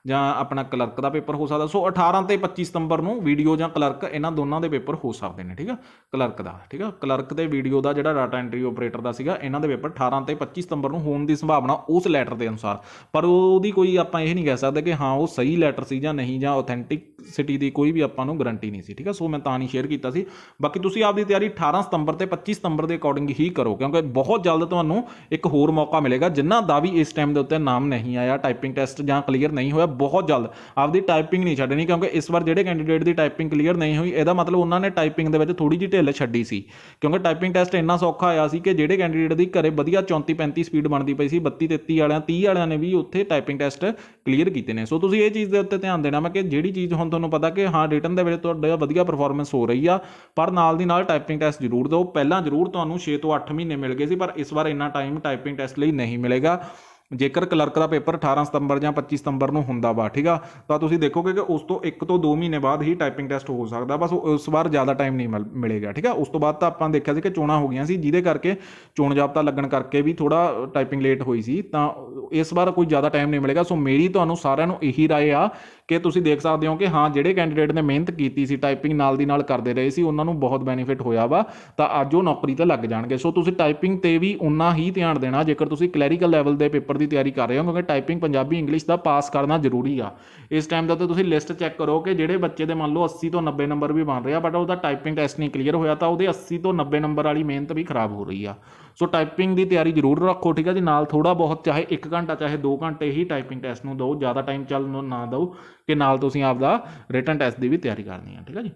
[SPEAKER 1] ਜਾਂ ਆਪਣਾ ਕਲਰਕ ਦਾ ਪੇਪਰ ਹੋ ਸਕਦਾ। ਸੋ 18 ਤੇ 25 ਸਤੰਬਰ ਨੂੰ ਵੀਡੀਓ ਜਾਂ ਕਲਰਕ ਇਹਨਾਂ ਦੋਨਾਂ ਦੇ ਪੇਪਰ ਹੋ ਸਕਦੇ ਨੇ। ਠੀਕ ਆ। ਕਲਰਕ ਦਾ, ਠੀਕ ਆ, ਕਲਰਕ ਤੇ ਵੀਡੀਓ ਦਾ ਜਿਹੜਾ ਡਾਟਾ ਐਂਟਰੀ ਆਪਰੇਟਰ ਦਾ ਸੀਗਾ, ਇਹਨਾਂ ਦੇ ਪੇਪਰ 18 ਤੇ 25 ਸਤੰਬਰ ਨੂੰ ਹੋਣ ਦੀ ਸੰਭਾਵਨਾ ਉਸ ਲੈਟਰ ਦੇ ਅਨੁਸਾਰ। ਪਰ ਉਹਦੀ ਕੋਈ ਆਪਾਂ ਇਹ ਨਹੀਂ ਕਹਿ ਸਕਦੇ ਕਿ ਹਾਂ ਉਹ ਸਹੀ ਲੈਟਰ ਸੀ ਜਾਂ ਨਹੀਂ, ਜਾਂ ਆਥੈਂਟਿਕਸਿਟੀ ਦੀ ਕੋਈ ਵੀ ਆਪਾਂ ਨੂੰ ਗਰੰਟੀ ਨਹੀਂ ਸੀ। ਠੀਕ ਆ। ਸੋ ਮੈਂ ਤਾਂ ਨਹੀਂ ਸ਼ੇਅਰ ਕੀਤਾ ਸੀ। ਬਾਕੀ ਤੁਸੀਂ ਆਪਦੀ ਤਿਆਰੀ 18 ਸਤੰਬਰ ਤੇ 25 ਸਤੰਬਰ ਦੇ ਅਕੋਰਡਿੰਗ ਹੀ ਕਰੋ, ਕਿਉਂਕਿ ਬਹੁਤ ਜਲਦ ਤੁਹਾਨੂੰ ਇੱਕ ਹੋਰ ਮੌਕਾ ਮਿਲੇਗਾ। ਜਿਨ੍ਹਾਂ ਦਾ ਵੀ ਇਸ ਟਾਈਮ ਦੇ ਉੱਤੇ ਨਾਮ ਨਹੀਂ ਆਇਆ, ਟਾਈਪਿੰਗ ਟੈਸਟ ਜਾਂ ਕਲੀਅਰ ਨਹੀਂ ਹੋਇਆ, ਬਹੁਤ ਜਲਦ ਆਪਦੀ ਟਾਈਪਿੰਗ ਨਹੀਂ ਛੱਡਣੀ, ਕਿਉਂਕਿ ਇਸ ਵਾਰ ਜਿਹੜੇ ਕੈਂਡੀਡੇਟ ਦੀ ਟਾਈਪਿੰਗ ਕਲੀਅਰ ਨਹੀਂ ਹੋਈ, ਇਹਦਾ ਮਤਲਬ ਉਹਨਾਂ ਨੇ ਟਾਈਪਿੰਗ ਦੇ ਵਿੱਚ ਥੋੜੀ ਜਿਹੀ ਢਿੱਲ ਛੱਡੀ ਸੀ, ਕਿਉਂਕਿ ਟਾਈਪਿੰਗ ਟੈਸਟ ਇੰਨਾ ਸੌਖਾ ਆਇਆ ਸੀ ਕਿ ਜਿਹੜੇ ਕੈਂਡੀਡੇਟ ਦੀ ਘਰੇ ਵਧੀਆ 34-35 ਸਪੀਡ ਬਣਦੀ ਪਈ ਸੀ, 32-33 ਵਾਲਿਆਂ 30 ਵਾਲਿਆਂ ਨੇ ਵੀ ਉੱਥੇ ਟਾਈਪਿੰਗ ਟੈਸਟ ਕਲੀਅਰ ਕੀਤੇ ਨੇ। ਸੋ ਤੁਸੀਂ ਇਹ ਚੀਜ਼ ਦੇ ਉੱਤੇ ਧਿਆਨ ਦੇਣਾ ਮੈਂ ਕਿ ਜਿਹੜੀ ਚੀਜ਼ ਹੁਣ ਤੁਹਾਨੂੰ ਪਤਾ ਕਿ ਹਾਂ ਰਿਟਨ ਦੇ ਵਿੱਚ ਤੁਹਾਡਾ ਵਧੀਆ ਪਰਫਾਰਮੈਂਸ ਹੋ ਰਹੀ ਆ, ਪਰ ਨਾਲ ਦੀ ਨਾਲ ਟਾਈਪਿੰਗ ਟੈਸਟ ਜ਼ਰੂਰ ਦਿਓ। ਪਹਿਲਾਂ ਜ਼ਰੂਰ ਤੁਹਾਨੂੰ 6 ਤੋਂ 8 ਮਹੀਨੇ ਮਿਲ ਗਏ ਸੀ, ਪਰ ਇਸ ਵਾਰ ਇੰਨਾ ਟਾਈਮ ਟਾਈਪਿੰਗ ਟੈਸਟ ਲਈ ਨਹੀਂ ਮਿਲੇਗਾ। ਜੇਕਰ ਕਲਰਕ ਦਾ ਪੇਪਰ 18 ਸਤੰਬਰ ਜਾਂ 25 ਸਤੰਬਰ ਨੂੰ ਹੁੰਦਾ ਵਾ, ਠੀਕ ਆ, ਤਾਂ ਤੁਸੀਂ ਦੇਖੋਗੇ ਕਿ ਉਸ ਤੋਂ 1 ਤੋਂ 2 ਮਹੀਨੇ ਬਾਅਦ ਹੀ ਟਾਈਪਿੰਗ ਟੈਸਟ ਹੋ ਸਕਦਾ। ਬਸ ਉਸ ਵਾਰ ਜ਼ਿਆਦਾ ਟਾਈਮ ਨਹੀਂ ਮਿਲੇਗਾ। ਠੀਕ ਆ। ਉਸ ਤੋਂ ਬਾਅਦ ਤਾਂ ਆਪਾਂ ਦੇਖਿਆ ਸੀ ਕਿ ਚੋਣਾਂ ਹੋ ਗਈਆਂ ਸੀ, ਜਿਹਦੇ ਕਰਕੇ ਚੋਣ ਜ਼ਾਬਤਾ ਲੱਗਣ ਕਰਕੇ ਵੀ ਥੋੜਾ ਟਾਈਪਿੰਗ ਲੇਟ ਹੋਈ ਸੀ, ਤਾਂ ਇਸ ਵਾਰ ਕੋਈ ਜ਼ਿਆਦਾ ਟਾਈਮ ਨਹੀਂ ਮਿਲੇਗਾ। ਸੋ ਮੇਰੀ ਤੁਹਾਨੂੰ ਸਾਰਿਆਂ ਨੂੰ ਇਹੀ ਰਾਏ ਆ ਕਿ ਤੁਸੀਂ ਦੇਖ ਸਕਦੇ ਹੋ ਕਿ ਹਾਂ ਜਿਹੜੇ ਕੈਂਡੀਡੇਟ ਨੇ ਮਿਹਨਤ ਕੀਤੀ ਸੀ, ਟਾਈਪਿੰਗ ਨਾਲ ਦੀ ਨਾਲ ਕਰਦੇ ਰਹੇ ਸੀ, ਉਹਨਾਂ ਨੂੰ ਬਹੁਤ ਬੈਨੀਫਿਟ ਹੋਇਆ ਵਾ, ਤਾਂ ਅੱਜ ਉਹ ਨੌਕਰੀ ਤੇ ਲੱਗ ਜਾਣਗੇ। ਸੋ ਤੁਸੀਂ ਟਾਈਪਿੰਗ ਤੇ ਵੀ ਉਨਾ ਹੀ ਧਿਆਨ ਦੇਣਾ ਜੇਕਰ ਤੁਸੀਂ ਕਲੈਰੀਕਲ ਲੈਵਲ ਦੇ ਪੇਪਰ ਦੀ ਤਿਆਰੀ ਕਰ ਰਹੇ ਹੋ, ਕਿਉਂਕਿ ਟਾਈਪਿੰਗ ਪੰਜਾਬੀ ਇੰਗਲਿਸ਼ ਦਾ ਪਾਸ ਕਰਨਾ ਜ਼ਰੂਰੀ ਆ। ਇਸ ਟਾਈਮ ਦਾ ਤਾਂ ਤੁਸੀਂ ਲਿਸਟ ਚੈੱਕ ਕਰੋ ਕਿ ਜਿਹੜੇ ਬੱਚੇ ਦੇ ਮੰਨ ਲਓ 80 ਤੋਂ 90 ਨੰਬਰ ਵੀ ਬਣ ਰਿਹਾ, ਬਟ ਉਹਦਾ ਟਾਈਪਿੰਗ ਟੈਸਟ ਨਹੀਂ ਕਲੀਅਰ ਹੋਇਆ, ਤਾਂ ਉਹਦੇ 80 ਤੋਂ 90 ਨੰਬਰ ਵਾਲੀ ਮਿਹਨਤ ਵੀ ਖਰਾਬ ਹੋ ਰਹੀ ਆ। ਸੋ ਟਾਈਪਿੰਗ ਦੀ ਤਿਆਰੀ ਜ਼ਰੂਰ ਰੱਖੋ। ਠੀਕ ਹੈ ਜੀ। ਨਾਲ ਥੋੜਾ ਬਹੁਤ ਚਾਹੇ 1 ਘੰਟਾ ਚਾਹੇ 2 ਘੰਟੇ ਹੀ ਟਾਈਪਿੰਗ ਟੈਸਟ ਨੂੰ ਦਿਓ, ਜ਼ਿਆਦਾ ਟਾਈਮ ਨਾ ਦਿਓ ਕਿ ਨਾਲ ਤੁਸੀਂ ਆਪਦਾ ਰਿਟਨ ਟੈਸਟ ਦੀ ਵੀ ਤਿਆਰੀ ਕਰਨੀ ਆ। ਠੀਕ ਹੈ ਜੀ।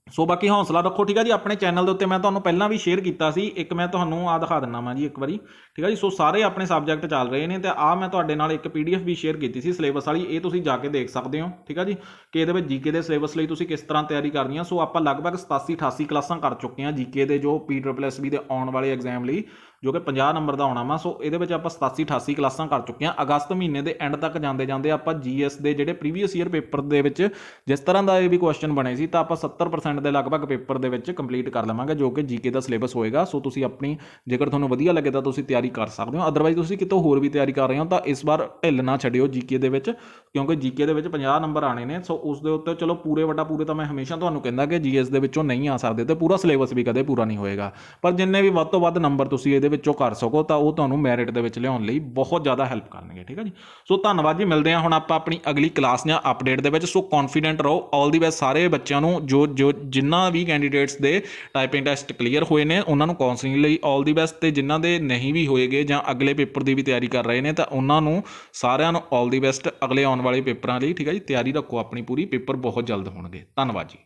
[SPEAKER 1] ਸੋ ਬਾਕੀ ਹੌਸਲਾ ਰੱਖੋ। ਠੀਕ ਹੈ ਜੀ। ਆਪਣੇ ਚੈਨਲ ਦੇ ਉੱਤੇ ਮੈਂ ਤੁਹਾਨੂੰ ਪਹਿਲਾਂ ਵੀ ਸ਼ੇਅਰ ਕੀਤਾ ਸੀ, ਇੱਕ ਮੈਂ ਤੁਹਾਨੂੰ ਆ ਦਿਖਾ ਦਿੰਦਾ ਵਾਂ ਜੀ ਇੱਕ ਵਾਰੀ। ਠੀਕ ਹੈ ਜੀ। ਸੋ ਸਾਰੇ ਆਪਣੇ ਸਬਜੈਕਟ ਚੱਲ ਰਹੇ ਨੇ, ਤੇ ਆ ਮੈਂ ਤੁਹਾਡੇ ਨਾਲ ਇੱਕ PDF ਵੀ ਸ਼ੇਅਰ ਕੀਤੀ ਸੀ ਸਿਲੇਬਸ ਵਾਲੀ, ਇਹ ਤੁਸੀਂ ਜਾ ਕੇ ਦੇਖ ਸਕਦੇ ਹੋ। ਠੀਕ ਹੈ ਜੀ। ਕਿ ਇਹਦੇ ਵਿੱਚ ਜੀਕੇ ਦੇ ਸਿਲੇਬਸ ਲਈ ਤੁਸੀਂ ਕਿਸ ਤਰ੍ਹਾਂ ਤਿਆਰੀ ਕਰਨੀ ਆ। ਸੋ ਆਪਾਂ ਲਗਭਗ 87-88 ਕਲਾਸਾਂ ਕਰ ਚੁੱਕੇ ਹਾਂ ਜੀਕੇ ਦੇ, ਜੋ PSSB ਦੇ ਆਉਣ ਵਾਲੇ ਐਗਜ਼ਾਮ ਲਈ, ਜੋ ਕਿ 50 ਨੰਬਰ ਦਾ ਆਉਣਾ ਵਾ। ਸੋ ਇਹਦੇ ਵਿੱਚ ਆਪਾਂ 87-88 ਕਲਾਸਾਂ ਕਰ ਚੁੱਕੇ ਹਾਂ। ਅਗਸਤ ਮਹੀਨੇ ਦੇ ਐਂਡ ਤੱਕ ਜਾਂਦੇ ਜਾਂਦੇ ਆਪਾਂ GS ਦੇ ਜਿਹੜੇ ਪ੍ਰੀਵੀਅਸ ਈਅਰ ਪੇਪਰ ਦੇ ਵਿੱਚ ਜਿਸ ਤਰ੍ਹਾਂ ਦਾ ਇਹ ਵੀ ਕੁਐਸਚਨ ਬਣੇ ਸੀ, ਤਾਂ ਆਪਾਂ 70% ਦੇ ਲਗਭਗ ਪੇਪਰ ਦੇ ਵਿੱਚ ਕੰਪਲੀਟ ਕਰ ਲਵਾਂਗੇ, ਜੋ ਕਿ ਜੀਕੇ ਦਾ ਸਿਲੇਬਸ ਹੋਏਗਾ। ਸੋ ਤੁਸੀਂ ਆਪਣੀ, ਜੇਕਰ ਤੁਹਾਨੂੰ ਵਧੀਆ ਲੱਗੇ ਤਾਂ ਤੁਸੀਂ ਤਿਆਰੀ ਕਰ ਸਕਦੇ ਹੋ। ਅਦਰਵਾਈਜ਼ ਤੁਸੀਂ ਕਿਤੋਂ ਹੋਰ ਵੀ ਤਿਆਰੀ ਕਰ ਰਹੇ ਹੋ ਤਾਂ ਇਸ ਵਾਰ ਢਿੱਲ ਨਾ ਛੱਡਿਓ ਜੀਕੇ ਦੇ ਵਿੱਚ, ਕਿਉਂਕਿ ਜੀਕੇ ਦੇ ਵਿੱਚ 50 ਨੰਬਰ ਆਣੇ ਨੇ। ਸੋ ਉਸ ਦੇ ਉੱਤੇ ਚਲੋ ਪੂਰੇ ਤਾਂ ਮੈਂ ਹਮੇਸ਼ਾ ਤੁਹਾਨੂੰ ਕਹਿੰਦਾ ਕਿ GS ਦੇ ਵਿੱਚੋਂ ਨਹੀਂ ਆ ਸਕਦੇ, ਤੇ ਪੂਰਾ ਸਿਲੇਬਸ ਵੀ ਕਦੇ ਪੂਰਾ ਨਹੀਂ ਹੋਏਗਾ, ਪਰ ਜਿੰਨੇ ਵੀ ਵੱਧ ਤੋਂ ਵੱਧ ਨੰਬਰ ਤੁਸੀਂ ਇਹਦੇ ਵਿੱਚੋਂ ਕਰ ਸਕੋ ਤਾਂ ਉਹ ਤੁਹਾਨੂੰ ਮੈਰਿਟ ਦੇ ਵਿੱਚ ਲਿਆਉਣ ਲਈ ਬਹੁਤ ਜ਼ਿਆਦਾ ਹੈਲਪ ਕਰਨਗੇ। ਠੀਕ ਹੈ ਜੀ। ਸੋ ਧੰਨਵਾਦ ਜੀ। ਮਿਲਦੇ ਹਾਂ ਹੁਣ ਆਪਾਂ ਆਪਣੀ ਅਗਲੀ ਕਲਾਸ ਜਾਂ ਅਪਡੇਟ ਦੇ ਵਿੱਚ। ਸੋ ਕੌਨਫੀਡੈਂਟ ਰਹੋ। ਆਲ ਦੀ ਬੈਸਟ ਸਾਰੇ ਬੱਚਿਆਂ ਨੂੰ, ਜੋ ਜਿਨ੍ਹਾਂ ਵੀ ਕੈਂਡੀਡੇਟਸ ਦੇ ਟਾਈਪਿੰਗ ਟੈਸਟ ਕਲੀਅਰ ਹੋਏ ਨੇ ਉਹਨਾਂ ਨੂੰ ਕਾਉਂਸਲਿੰਗ ਲਈ ਆਲ ਦੀ ਬੈਸਟ, ਤੇ ਜਿਨ੍ਹਾਂ ਦੇ ਨਹੀਂ ਵੀ ਹੋਏਗੇ ਜਾਂ ਅਗਲੇ ਪੇਪਰ ਦੀ ਵੀ ਤਿਆਰੀ ਕਰ ਰਹੇ ਨੇ ਤਾਂ ਉਹਨਾਂ ਨੂੰ ਸਾਰਿਆਂ ਨੂੰ ਆਲ ਦੀ ਬੈਸਟ ਅਗਲੇ ਆਉਣ ਵਾਲੇ ਪੇਪਰਾਂ ਲਈ। ਠੀਕ ਹੈ ਜੀ। ਤਿਆਰੀ ਰੱਖੋ ਆਪਣੀ ਪੂਰੀ, ਪੇਪਰ ਬਹੁਤ ਜਲਦ ਹੋਣਗੇ। ਧੰਨਵਾਦ ਜੀ।